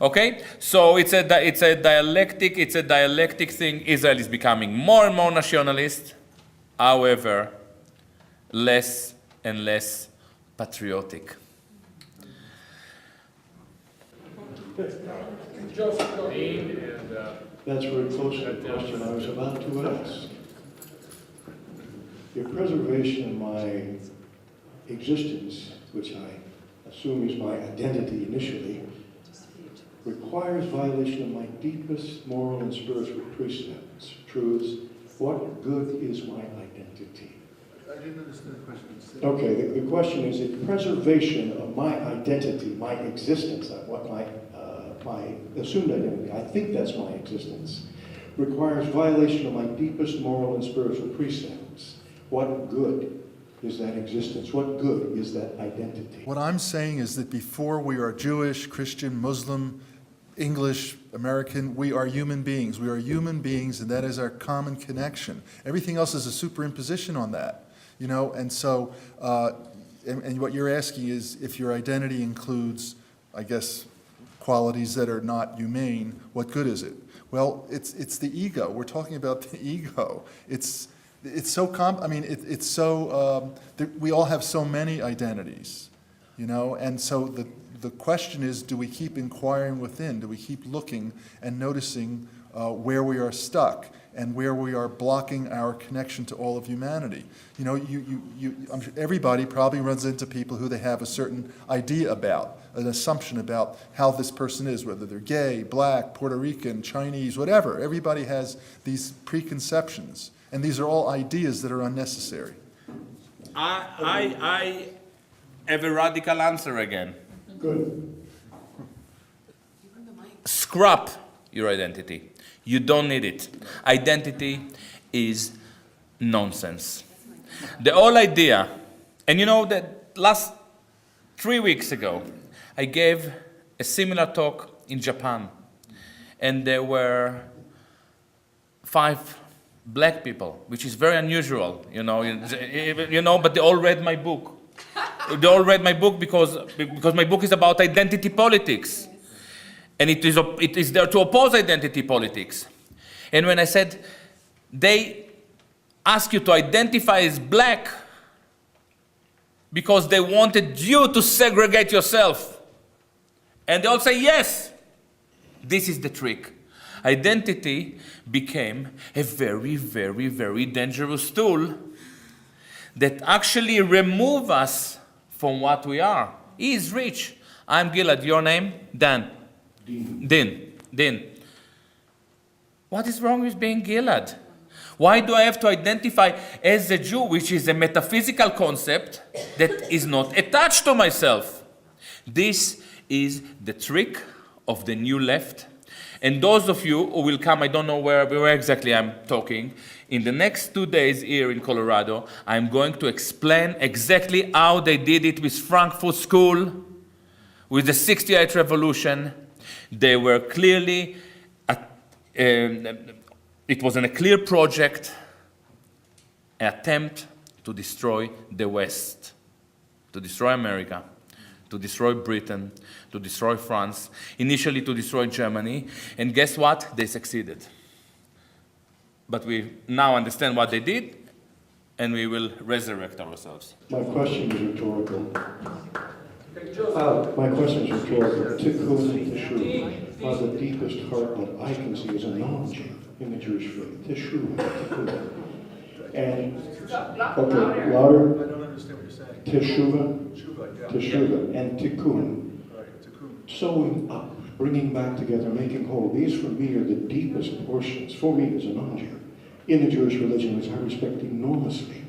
Okay, so it's a dialectic thing. Israel is becoming more and more nationalist, however, less and less patriotic. That's very close to the question I was about to ask. Your preservation of my existence, which I assume is my identity initially, requires violation of my deepest moral and spiritual precepts, truths. What good is my identity? I didn't understand the question. Okay, the question is, the preservation of my identity, my existence, what my assumed identity, I think that's my existence, requires violation of my deepest moral and spiritual precepts. What good is that existence? What good is that identity? What I'm saying is that before we are Jewish, Christian, Muslim, English, American, we are human beings. We are human beings, and that is our common connection. Everything else is a superimposition on that, and so, and what you're asking is if your identity includes, I guess, qualities that are not humane, what good is it? Well, it's the ego. We're talking about the ego. It's so we all have so many identities, and so the question is, do we keep inquiring within? Do we keep looking and noticing where we are stuck and where we are blocking our connection to all of humanity? I'm sure everybody probably runs into people who they have a certain idea about, an assumption about how this person is, whether they're gay, black, Puerto Rican, Chinese, whatever. Everybody has these preconceptions, and these are all ideas that are unnecessary. I have a radical answer again. Good. Scrap your identity. You don't need it. Identity is nonsense. The whole idea, and that last 3 weeks ago, I gave a similar talk in Japan, and there were 5 black people, which is very unusual, but they all read my book. They all read my book because my book is about identity politics. And it is there to oppose identity politics. And when I said, they ask you to identify as black because they wanted you to segregate yourself. And they all say yes. This is the trick. Identity became a very, very, very dangerous tool that actually remove us from what we are. He is rich. I'm Gilad. Your name? Dan. Din. What is wrong with being Gilad? Why do I have to identify as a Jew, which is a metaphysical concept that is not attached to myself? This is the trick of the new left. And those of you who will come, I don't know where exactly I'm talking, in the next 2 days here in Colorado, I'm going to explain exactly how they did it with Frankfurt School, with the 68 Revolution. They were clearly, it was a clear project, an attempt to destroy the West, to destroy America, to destroy Britain, to destroy France, initially to destroy Germany, and guess what? They succeeded. But we now understand what they did, and we will resurrect ourselves. My question is rhetorical. My question is rhetorical. Tikkun and Teshuvah are the deepest heart that I can see as a non-Jew in the Jewish faith. Teshuvah, Tikkun. And, okay, louder. I don't understand what you're saying. Teshuvah, and Tikkun. Sewing up, bringing back together, making whole. These for me are the deepest portions, for me as a non-Jew, in the Jewish religion, which I respect enormously.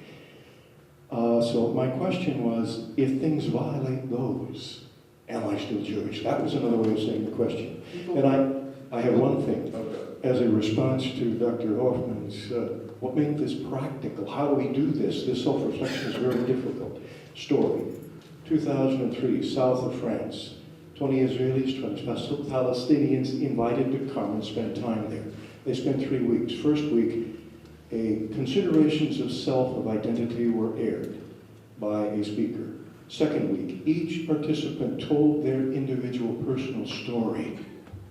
So my question was, if things violate those, am I still Jewish? That was another way of saying the question. And I have one thing, as a response to Dr. Hoffman's, what makes this practical? How do we do this? This self-reflection is very difficult. Story, 2003, south of France. 20 Israelis, 20 Palestinians invited to come and spend time there. They spent 3 weeks. First week, considerations of self, of identity were aired by a speaker. Second week, each participant told their individual personal story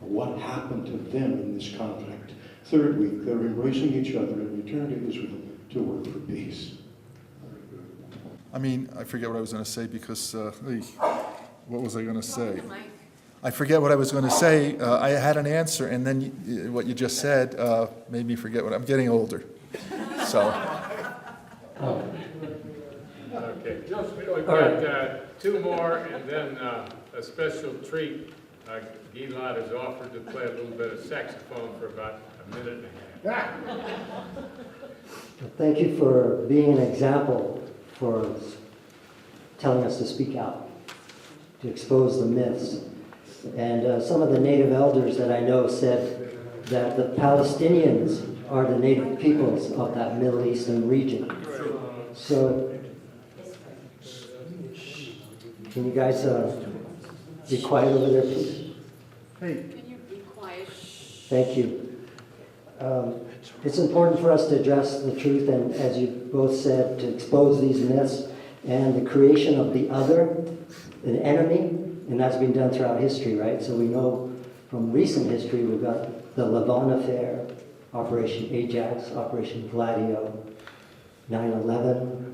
of what happened to them in this conflict. Third week, they're embracing each other and return to Israel to work for peace. I mean, I forget what I was going to say because, what was I going to say? I forget what I was going to say. I had an answer, and then what you just said made me forget what I'm getting older. So. Okay, we've got 2 more, and then a special treat. Gilad has offered to play a little bit of saxophone for about a minute and a half. Thank you for being an example, for telling us to speak out, to expose the myths. And some of the native elders that I know said that the Palestinians are the native peoples of that Middle Eastern region. So, can you guys be quiet over there, please? Can you be quiet? Thank you. It's important for us to address the truth, and as you both said, to expose these myths and the creation of the other, an enemy, and that's been done throughout history, right? So we know from recent history, we've got the Levant Affair, Operation Ajax, Operation Gladio, 9/11.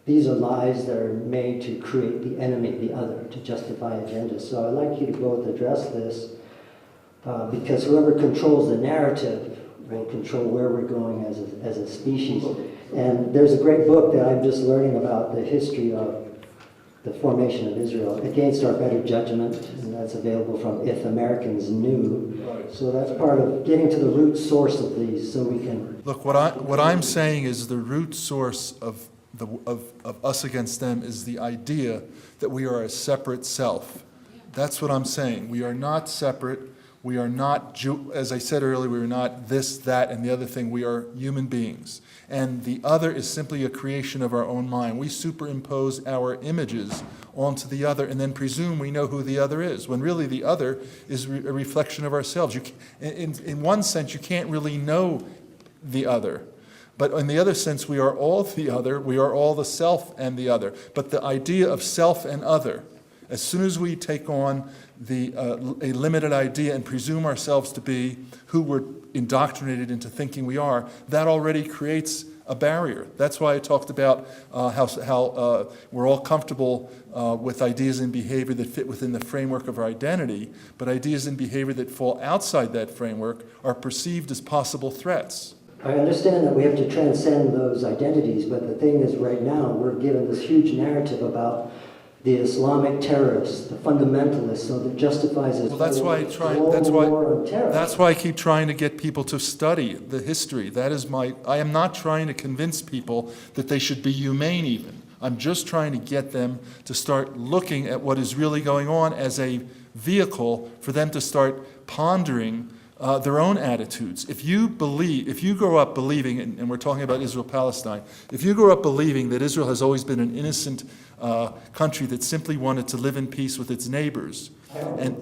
These are lies that are made to create the enemy, the other, to justify agendas. So I'd like you to both address this because whoever controls the narrative will control where we're going as a species. And there's a great book that I'm just learning about the history of the formation of Israel against our better judgment, and that's available from If Americans Knew. So that's part of getting to the root source of these, so we can. Look, what I'm saying is the root source of us against them is the idea that we are a separate self. That's what I'm saying. We are not separate. We are not, as I said earlier, we are not this, that, and the other thing. We are human beings. And the other is simply a creation of our own mind. We superimpose our images onto the other and then presume we know who the other is, when really the other is a reflection of ourselves. In one sense, you can't really know the other. But in the other sense, we are all the other. We are all the self and the other. But the idea of self and other, as soon as we take on a limited idea and presume ourselves to be who we're indoctrinated into thinking we are, that already creates a barrier. That's why I talked about how we're all comfortable with ideas and behavior that fit within the framework of our identity, but ideas and behavior that fall outside that framework are perceived as possible threats. I understand that we have to transcend those identities, but the thing is right now we're given this huge narrative about the Islamic terrorists, the fundamentalists, so that justifies this That's why I keep trying to get people to study the history. I am not trying to convince people that they should be humane even. I'm just trying to get them to start looking at what is really going on as a vehicle for them to start pondering their own attitudes. If you grow up believing, and we're talking about Israel-Palestine, if you grow up believing that Israel has always been an innocent country that simply wanted to live in peace with its neighbors, and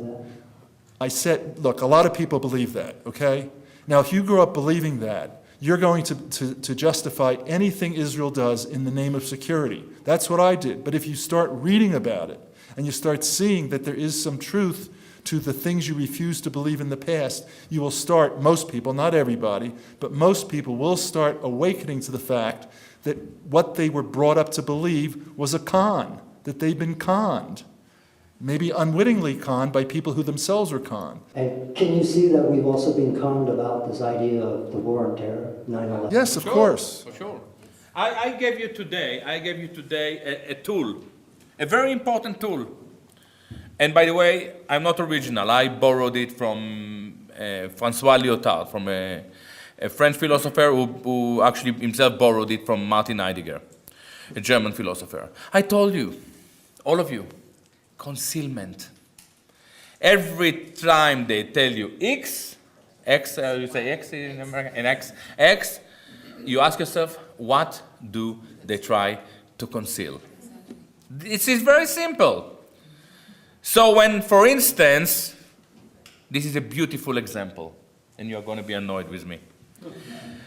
I said, look, a lot of people believe that, okay? Now, if you grow up believing that, you're going to justify anything Israel does in the name of security. That's what I did. But if you start reading about it, and you start seeing that there is some truth to the things you refuse to believe in the past, you will start, most people, not everybody, but most people will start awakening to the fact that what they were brought up to believe was a con, that they've been conned, maybe unwittingly conned by people who themselves were conned. And can you see that we've also been conned about this idea of the war on terror, 9/11? Yes, of course. For sure. I gave you today a tool, a very important tool. And by the way, I'm not original. I borrowed it from François Lyotard, from a French philosopher who actually himself borrowed it from Martin Heidegger, a German philosopher. I told you, all of you, concealment. Every time they tell you X, you say X in America, and X, you ask yourself, what do they try to conceal? It is very simple. So when, for instance, this is a beautiful example, and you're going to be annoyed with me.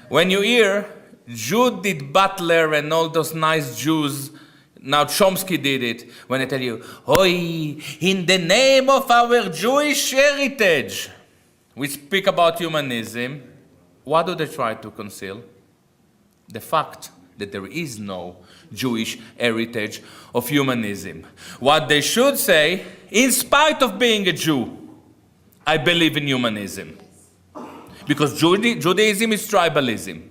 When you hear Judith Butler and all those nice Jews, now Chomsky did it, when they tell you, "Oi, in the name of our Jewish heritage," we speak about humanism, what do they try to conceal? The fact that there is no Jewish heritage of humanism. What they should say, in spite of being a Jew, I believe in humanism. Because Judaism is tribalism.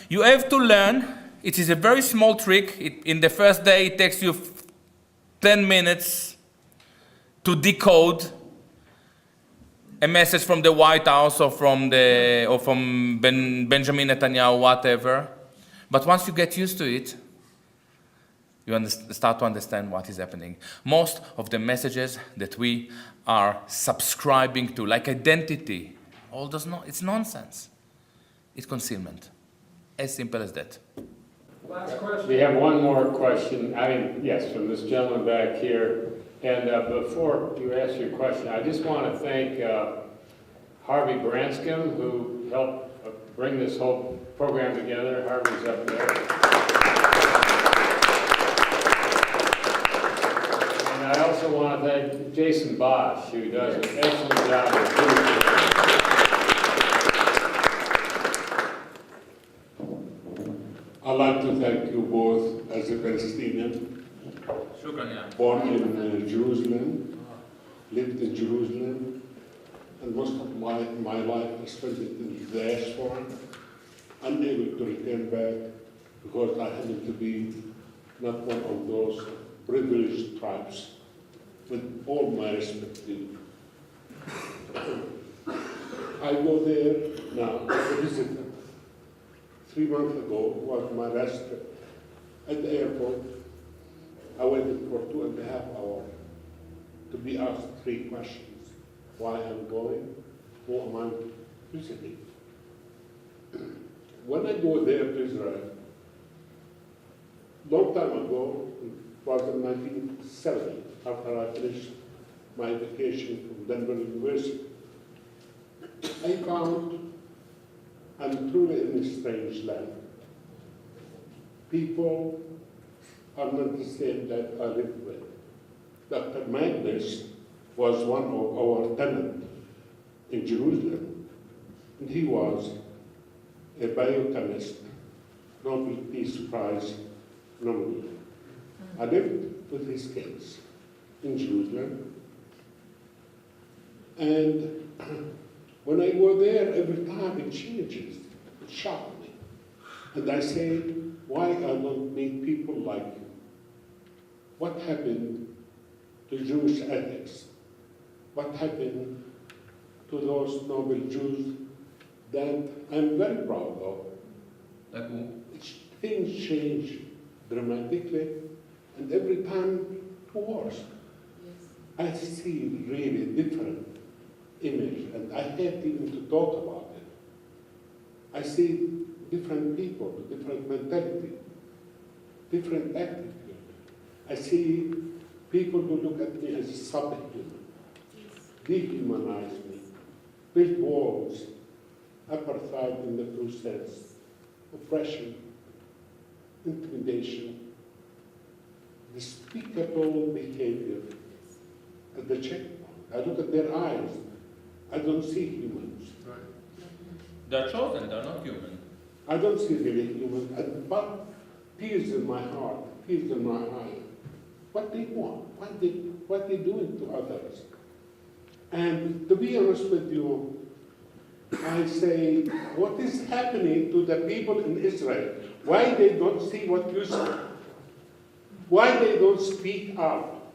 You have to learn, it is a very small trick. In the first day, it takes you 10 minutes to decode a message from the White House or from Benjamin Netanyahu, whatever. But once you get used to it, you start to understand what is happening. Most of the messages that we are subscribing to, like identity, it's nonsense. It's concealment. As simple as that. Last question. We have one more question. Yes, from this gentleman back here. And before you ask your question, I just want to thank Harvey Branscombe, who helped bring this whole program together. Harvey's up there. And I also want to thank Jason Bosch, who does an excellent job of doing. I'd like to thank you both as a Palestinian, born in Jerusalem, lived in Jerusalem, and most of my life I spent it in the diaspora, unable to return back because I happened to be not one of those privileged tribes, with all my respect to you. I go there now to visit them. 3 months ago was my last trip. At the airport, I waited for 2.5 hours to be asked 3 questions. Why I'm going, who am I visiting? When I go there to Israel, long time ago, it was in 1970, after I finished my education from Denver University, I found I'm truly in a strange land. People are not the same that I live with. Dr. Magnus was one of our tenants in Jerusalem, and he was a biochemist Nobel Peace Prize nominee. I lived with his kids in Jerusalem. And when I go there, every time it changes. It shocked me. And I say, why I don't meet people like you? What happened to Jewish ethics? What happened to those noble Jews that I'm very proud of? Like who? Things change dramatically, and every time to worse. I see really different image, and I hate even to talk about it. I see different people, different mentality, different attitude. I see people who look at me as a subhuman, dehumanize me, build walls, apartheid in the true sense, oppression, intimidation, despicable behavior at the checkpoint. I look at their eyes, I don't see humans. They're chosen, they're not human. I don't see really human, but tears in my heart, tears in my eye. What they want, what they doing to others. And to be honest with you, I say, what is happening to the people in Israel? Why they don't see what you see? Why they don't speak up?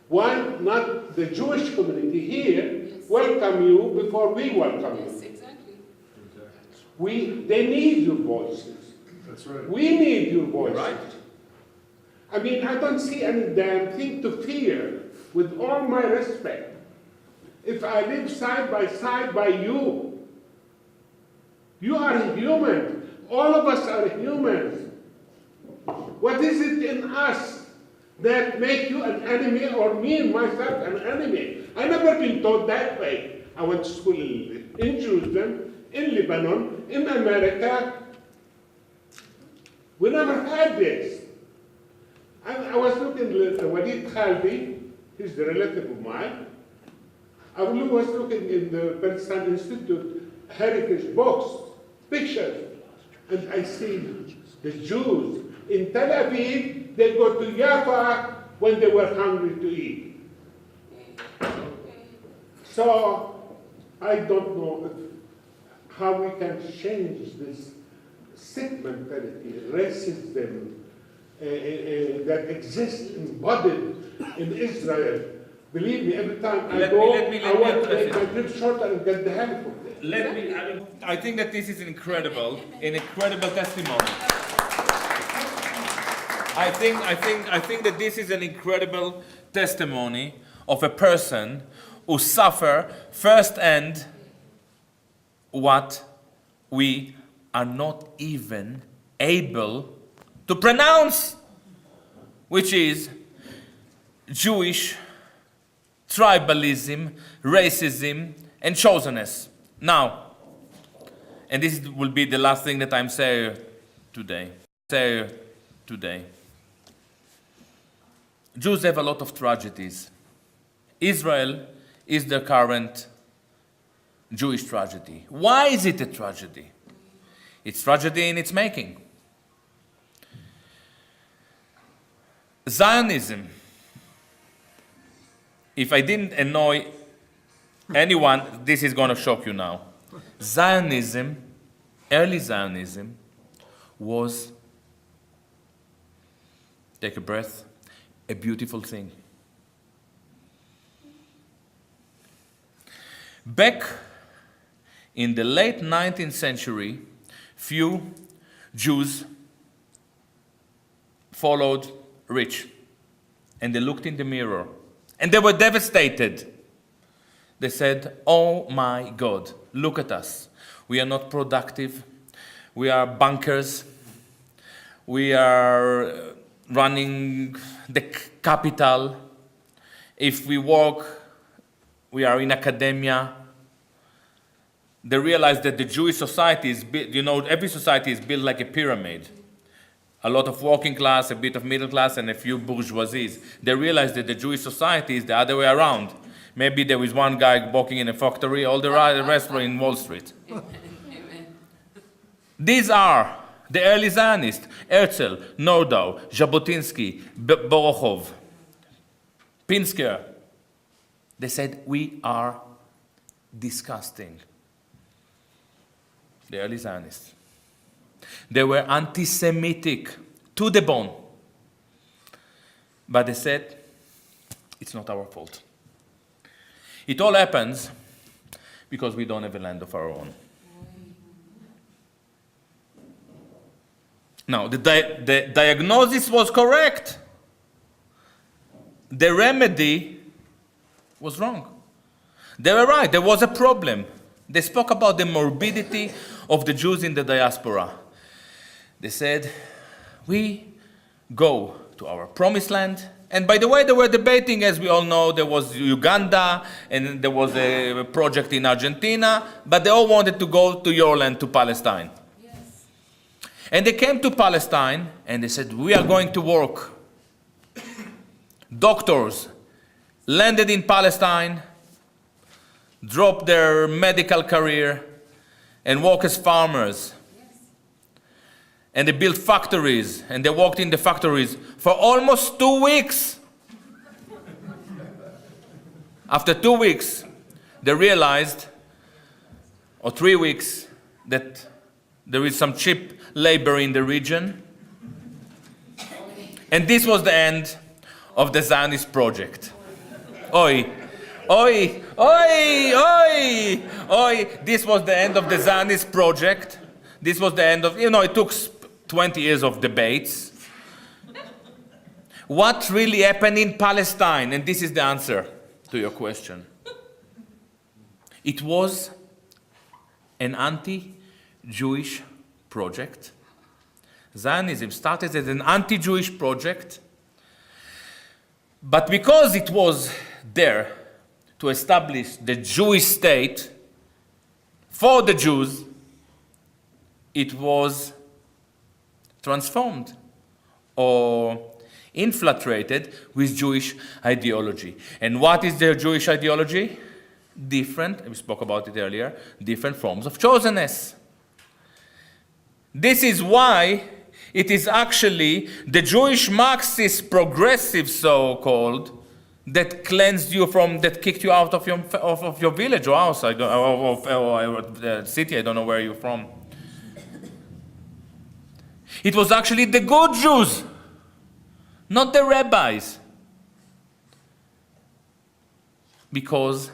Why not the Jewish community here welcome you before we welcome you? Yes, exactly. They need your voices. That's right. We need your voices. Right. I mean, I don't see any damn thing to fear, with all my respect. If I live side by you, you are human. All of us are humans. What is it in us that make you an enemy, or me and myself an enemy? I never been taught that way. I went to school in Jerusalem, in Lebanon, in America. We never had this. I was looking at Walid Khaldi, he's the relative of mine. I was looking in the Palestine Institute heritage books, pictures, and I see the Jews in Tel Aviv, they go to Jaffa when they were hungry to eat. So I don't know how we can change this sick mentality, racism, that exists embodied in Israel. Believe me, every time I Let go, me I want to address make it. my trip shorter and get the help of them. I think that this is an incredible testimony. I think that this is an incredible testimony of a person who suffer firsthand what we are not even able to pronounce, which is Jewish tribalism, racism, and chosenness. Now, and this will be the last thing that I'm saying today. Jews have a lot of tragedies. Israel is the current Jewish tragedy. Why is it a tragedy? It's tragedy in its making. Zionism, if I didn't annoy anyone, this is going to shock you now. Zionism, early Zionism, was, take a breath, a beautiful thing. Back in the late 19th century, few Jews followed rich, and they looked in the mirror, and they were devastated. They said, "Oh my God, look at us. We are not productive. We are bankers. We are running the capital. If we work, we are in academia." They realized that the Jewish society is built, every society is built like a pyramid. A lot of working class, a bit of middle class, and a few bourgeoisies. They realized that the Jewish society is the other way around. Maybe there is one guy working in a factory, all the rest were in Wall Street. Amen. These are The early Zionists, Herzl, Nordau, Jabotinsky, Borochov, Pinsker, they said, we are disgusting. The early Zionists. They were anti-Semitic to the bone. But they said, it's not our fault. It all happens because we don't have a land of our own. Now, the diagnosis was correct. The remedy was wrong. They were right, there was a problem. They spoke about the morbidity of the Jews in the diaspora. They said, we go to our promised land. And by the way, they were debating, as we all know, there was Uganda, and there was a project in Argentina, but they all wanted to go to your land, to Palestine. Yes. And they came to Palestine, and they said, we are going to work. Doctors landed in Palestine, dropped their medical career, and work as farmers. And they built factories, and they worked in the factories for almost 2 weeks. After 2 weeks, they realized, or 3 weeks, that there is some cheap labor in the region. And this was the end of the Zionist project. Oi, oi, oi, oi, oi. This was the end of the Zionist project. This was the end of, it took 20 years of debates. What really happened in Palestine? And this is the answer to your question. It was an anti-Jewish project. Zionism started as an anti-Jewish project, but because it was there to establish the Jewish state for the Jews, it was transformed or infiltrated with Jewish ideology. And what is their Jewish ideology? Different, we spoke about it earlier, different forms of chosenness. This is why it is actually the Jewish Marxist progressive, so-called, that cleansed you from, that kicked you out of your village or house, or city, I don't know where you're from. It was actually the good Jews, not the rabbis. Because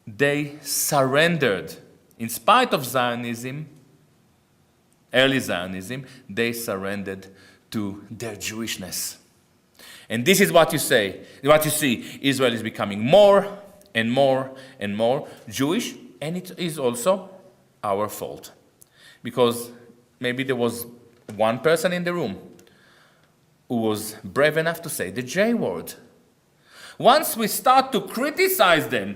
they surrendered, in spite of Zionism, early Zionism, they surrendered to their Jewishness. And this is what you see. Israel is becoming more and more and more Jewish, and it is also our fault. Because maybe there was one person in the room who was brave enough to say the J word. Once we start to criticize them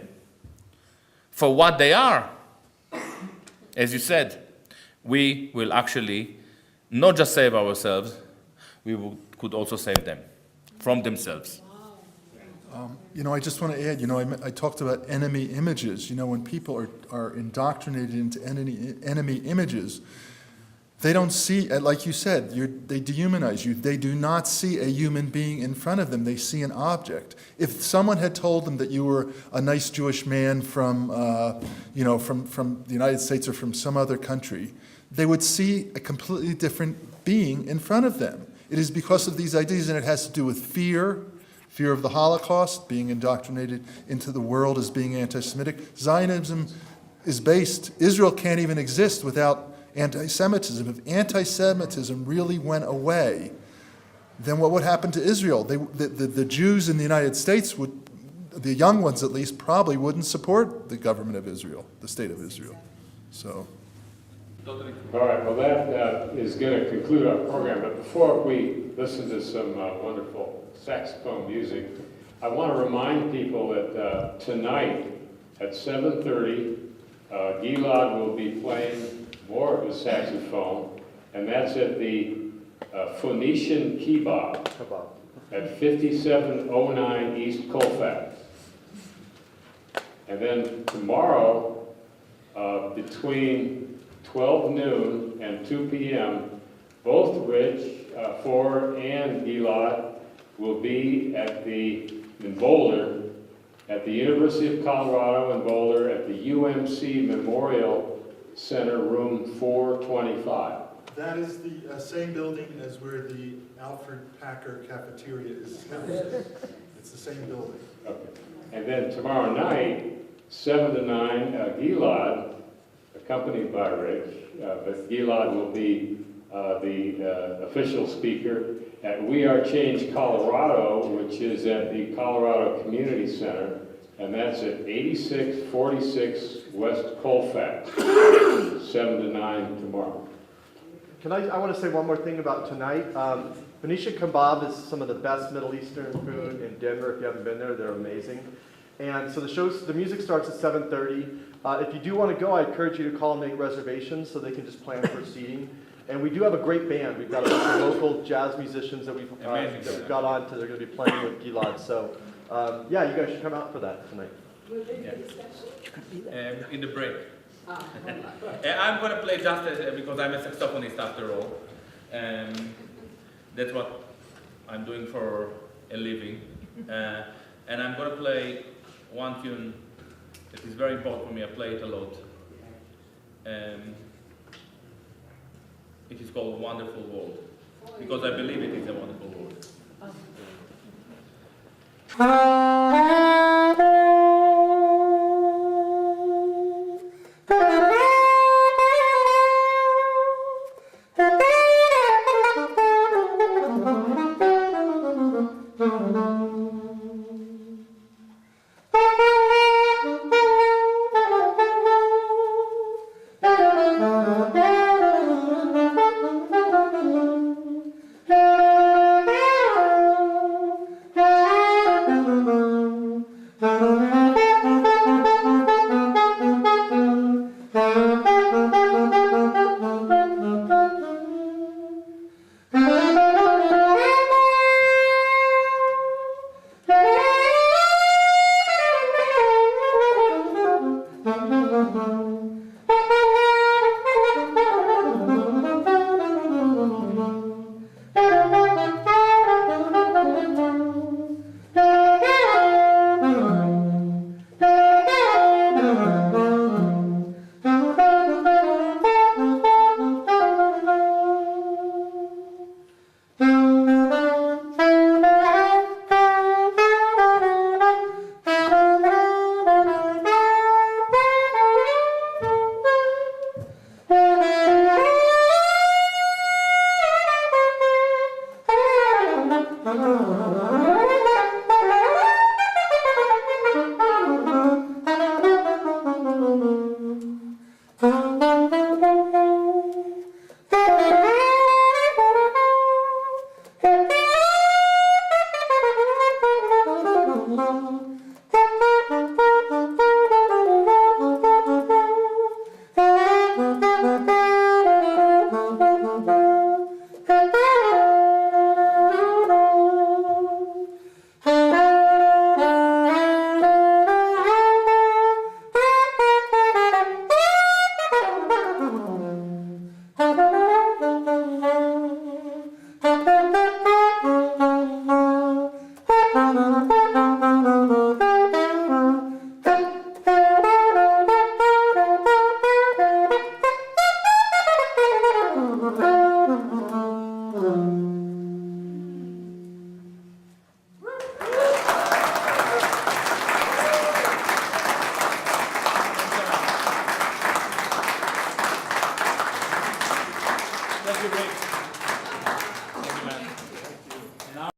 for what they are, as you said, we will actually not just save ourselves, could also save them from themselves. I just want to add, I talked about enemy images. When people are indoctrinated into enemy images, they don't see, like you said, they dehumanize you. They do not see a human being in front of them. They see an object. If someone had told them that you were a nice Jewish man from the United States or from some other country, they would see a completely different being in front of them. It is because of these ideas, and it has to do with fear of the Holocaust, being indoctrinated into the world as being anti-Semitic. Zionism is based, Israel can't even exist without anti-Semitism. If anti-Semitism really went away, then what would happen to Israel? The Jews in the United States the young ones at least, probably wouldn't support the government of Israel, the state of Israel. So. All right, well that is going to conclude our program, but before we listen to some wonderful saxophone music, I want to remind people that tonight at 7:30, Gilad will be playing more of his saxophone, and that's at the Phoenician Kebab at 5709 East Colfax. And then tomorrow, between 12 noon and 2 p.m. Both Rich, Ford, and Gilad will be in Boulder, at the University of Colorado in Boulder, at the UMC Memorial Center, room 425. That is the same building as where the Alfred Packer cafeteria is housed. It's the same building. Okay. And then tomorrow night, 7 to 9, Gilad, accompanied by Rich, but Gilad will be the official speaker at We Are Change Colorado, which is at the Colorado Community Center, and that's at 8646 West Colfax, 7 to 9 tomorrow. I want to say one more thing about tonight. Phoenician kebab is some of the best Middle Eastern food in Denver. If you haven't been there, they're amazing. And so the music starts at 7:30. If you do want to go, I encourage you to call and make reservations so they can just plan for seating. And we do have a great band. We've got a bunch of local jazz musicians that we've got on. They're going to be playing with Gilad. So yeah, you guys should come out for that tonight. Will there be a discussion? In the break. I'm going to play just because I'm a saxophonist after all. That's what I'm doing for a living. And I'm going to play one tune that is very important for me. I play it a lot. It is called Wonderful World, because I believe it is a wonderful world.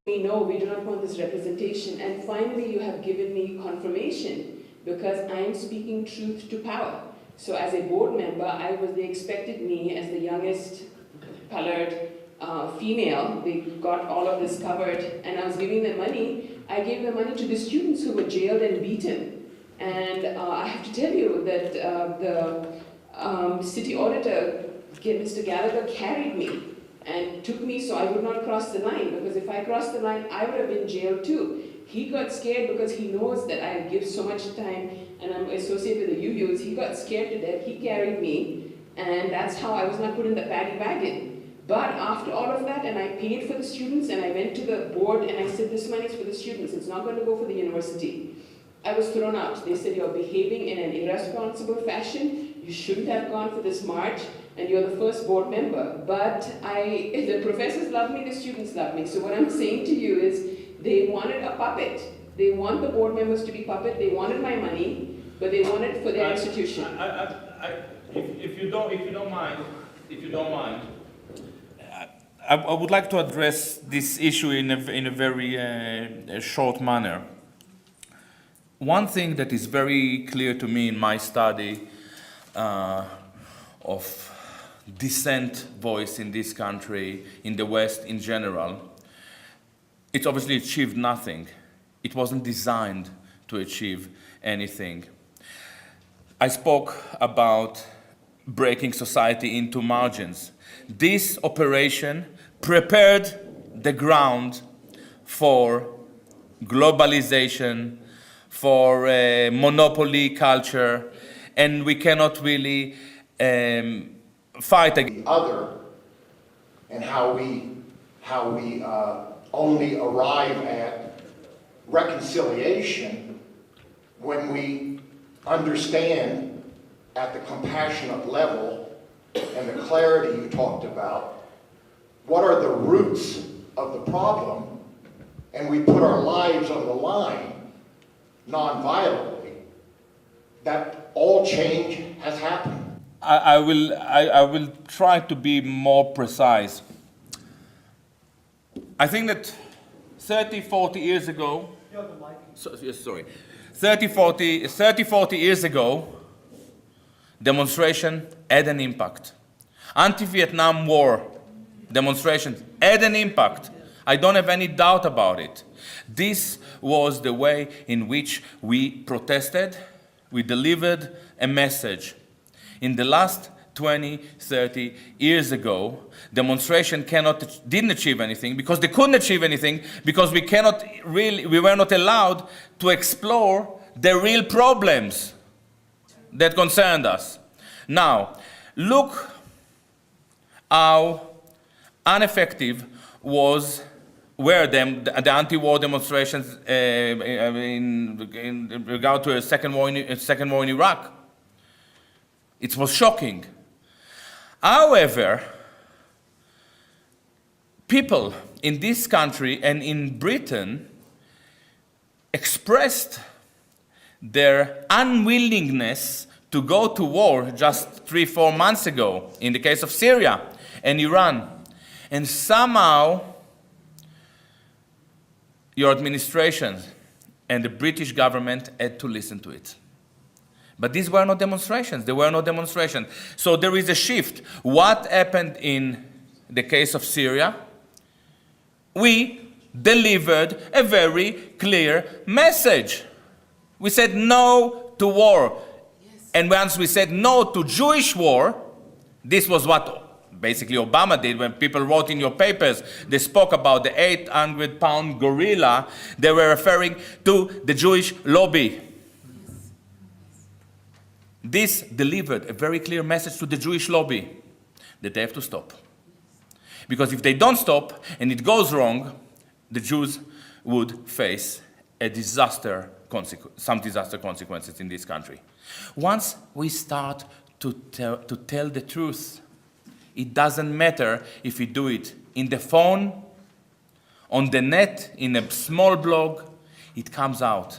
We know we do not want this representation, and finally you have given me confirmation because I am speaking truth to power. So as a board member, they expected me as the youngest colored female. They got all of this covered, and I was giving them money. I gave the money to the students who were jailed and beaten. And I have to tell you that the city auditor, Mr. Gallagher, carried me and took me so I would not cross the line, because if I crossed the line, I would have been jailed too. He got scared because he knows that I give so much time and I'm associated with the UUs. He got scared to death. He carried me And that's how I was not put in the paddy wagon. But after all of that, and I paid for the students, and I went to the board and I said, this money is for the students, it's not going to go for the university. I was thrown out. They said, you're behaving in an irresponsible fashion, you shouldn't have gone for this march, and you're the first board member. But the professors love me, the students love me. So what I'm saying to you is, they wanted a puppet. They want the board members to be puppet, they wanted my money, but they want it for their institution. If you don't mind, I would like to address this issue in a very short manner. One thing that is very clear to me in my study of dissent voice in this country, in the West in general, it's obviously achieved nothing. It wasn't designed to achieve anything. I spoke about breaking society into margins. This operation prepared the ground for globalization, for monopoly culture, and we cannot really fight against the other, and how we only arrive at reconciliation when we understand at the compassionate level and the clarity you talked about, what are the roots of the problem, and we put our lives on the line non-violently, that all change has happened. I will try to be more precise. I think that 30, 40 years ago, 30, 40 years ago, demonstration had an impact. Anti-Vietnam War demonstrations had an impact. I don't have any doubt about it. This was the way in which we protested, we delivered a message. In the last 20, 30 years ago, demonstration didn't achieve anything because they couldn't achieve anything because we were not allowed to explore the real problems that concerned us. Now, look how ineffective were the anti-war demonstrations in regard to a second war in Iraq. It was shocking. However, people in this country and in Britain expressed their unwillingness to go to war just 3-4 months ago, in the case of Syria and Iran. And somehow, your administration and the British government had to listen to it. But these were not demonstrations. There were no demonstrations. So there is a shift. What happened in the case of Syria? We delivered a very clear message. We said no to war. Yes. And once we said no to Jewish war, this was what basically Obama did when people wrote in your papers, they spoke about the 800-pound gorilla, they were referring to the Jewish lobby. This delivered a very clear message to the Jewish lobby that they have to stop. Because if they don't stop and it goes wrong, the Jews would face some disaster consequences in this country. Once we start to tell the truth, it doesn't matter if we do it in the phone, on the net, in a small blog, it comes out.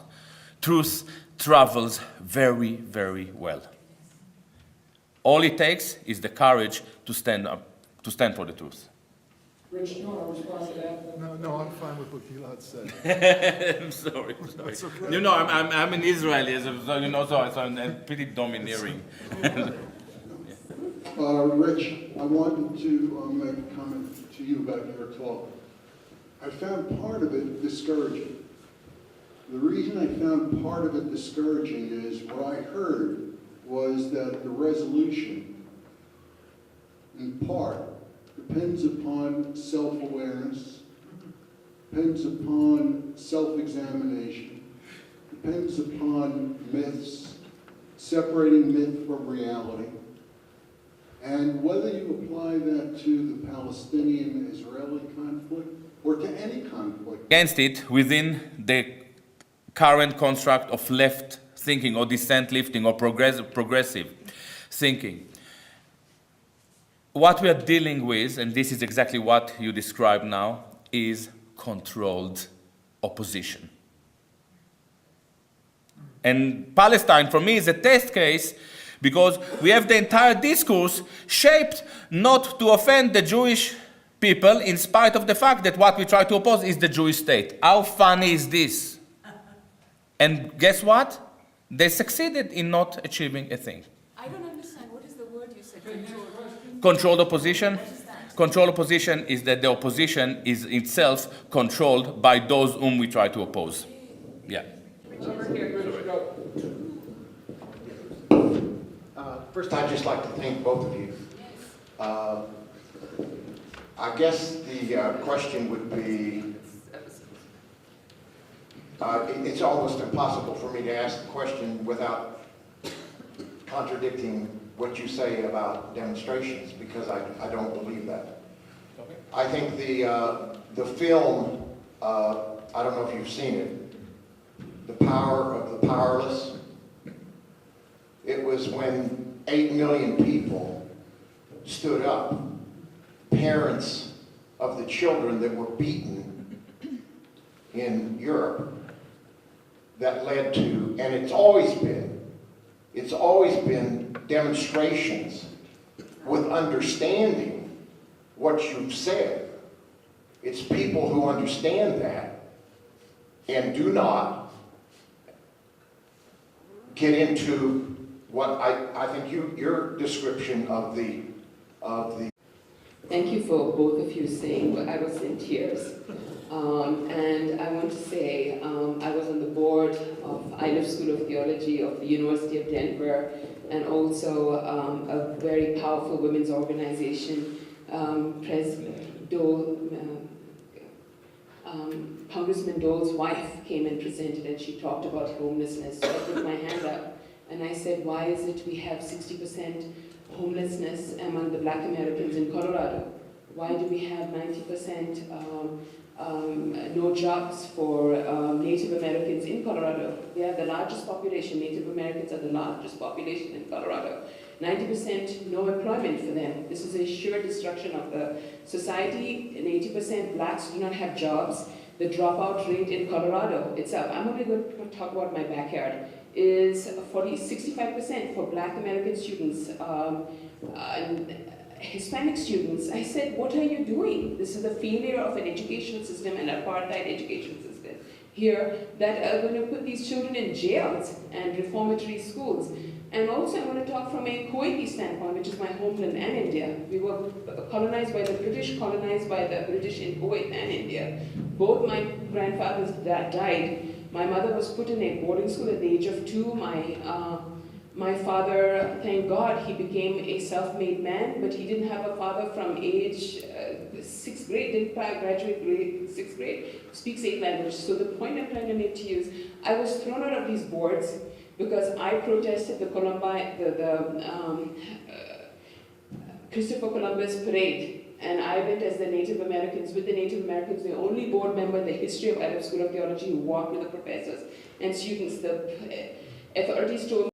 Truth travels very, very well. All it takes is the courage to stand for the truth. Rich, you want to respond to that? No, I'm fine with what Gilad said. I'm sorry. That's okay. You know, I'm an Israeli, so you know, so I'm pretty domineering. Rich, I wanted to make a comment to you about your talk. I found part of it discouraging. The reason I found part of it discouraging is what I heard was that the resolution, in part, depends upon self-awareness, depends upon self-examination, depends upon myths, separating myth from reality. And whether you apply that to the Palestinian-Israeli conflict or to any conflict. Against it within the current construct of left thinking or dissent lifting or progressive thinking. What we are dealing with, and this is exactly what you describe now, is controlled opposition. And Palestine, for me, is a test case because we have the entire discourse shaped not to offend the Jewish people in spite of the fact that what we try to oppose is the Jewish state. How funny is this? And guess what? They succeeded in not achieving a thing. I don't understand. What is the word you said? Controlled opposition? Controlled opposition is that the opposition is itself controlled by those whom we try to oppose. Yeah. First, I'd just like to thank both of you. I guess the question would be, it's almost impossible for me to ask the question without contradicting what you say about demonstrations, because I don't believe that. Okay. I think the film, I don't know if you've seen it, The Power of the Powerless. It was when 8 million people stood up, parents of the children that were beaten in Europe, that led to, and it's always been demonstrations with understanding what you've said. It's people who understand that and do not get into what I think your description of the Thank you for both of you saying, well, I was in tears. And I want to say, I was on the board of Iliff School of Theology of the University of Denver, and also a very powerful women's organization. Congressman Dole's wife came and presented, and she talked about homelessness. So I put my hand up, and I said, why is it we have 60% homelessness among the Black Americans in Colorado? Why do we have 90% no jobs for Native Americans in Colorado? They are the largest population. Native Americans are the largest population in Colorado. 90% no employment for them. This is a sheer destruction of the society. 80% blacks do not have jobs. The dropout rate in Colorado itself, I'm only going to talk about my backyard, is 65% for Black American students and Hispanic students. I said, what are you doing? This is the failure of an educational system, an apartheid education system here, that are going to put these children in jails and reformatory schools. And also I want to talk from a Kuwaiti standpoint, which is my homeland and India. We were colonized by the British, colonized by the British in Kuwait and India. Both my grandfathers died. My mother was put in a boarding school at the age of 2. My father, thank God, he became a self-made man, but he didn't have a father from age 6th grade, didn't graduate grade 6th grade, speaks 8 languages. So the point I'm trying to make to you is, I was thrown out of these boards because I protested the Christopher Columbus parade. And I went as the Native Americans, with the Native Americans, the only board member in the history of Iliff School of Theology who walked with the professors and students. The authorities told me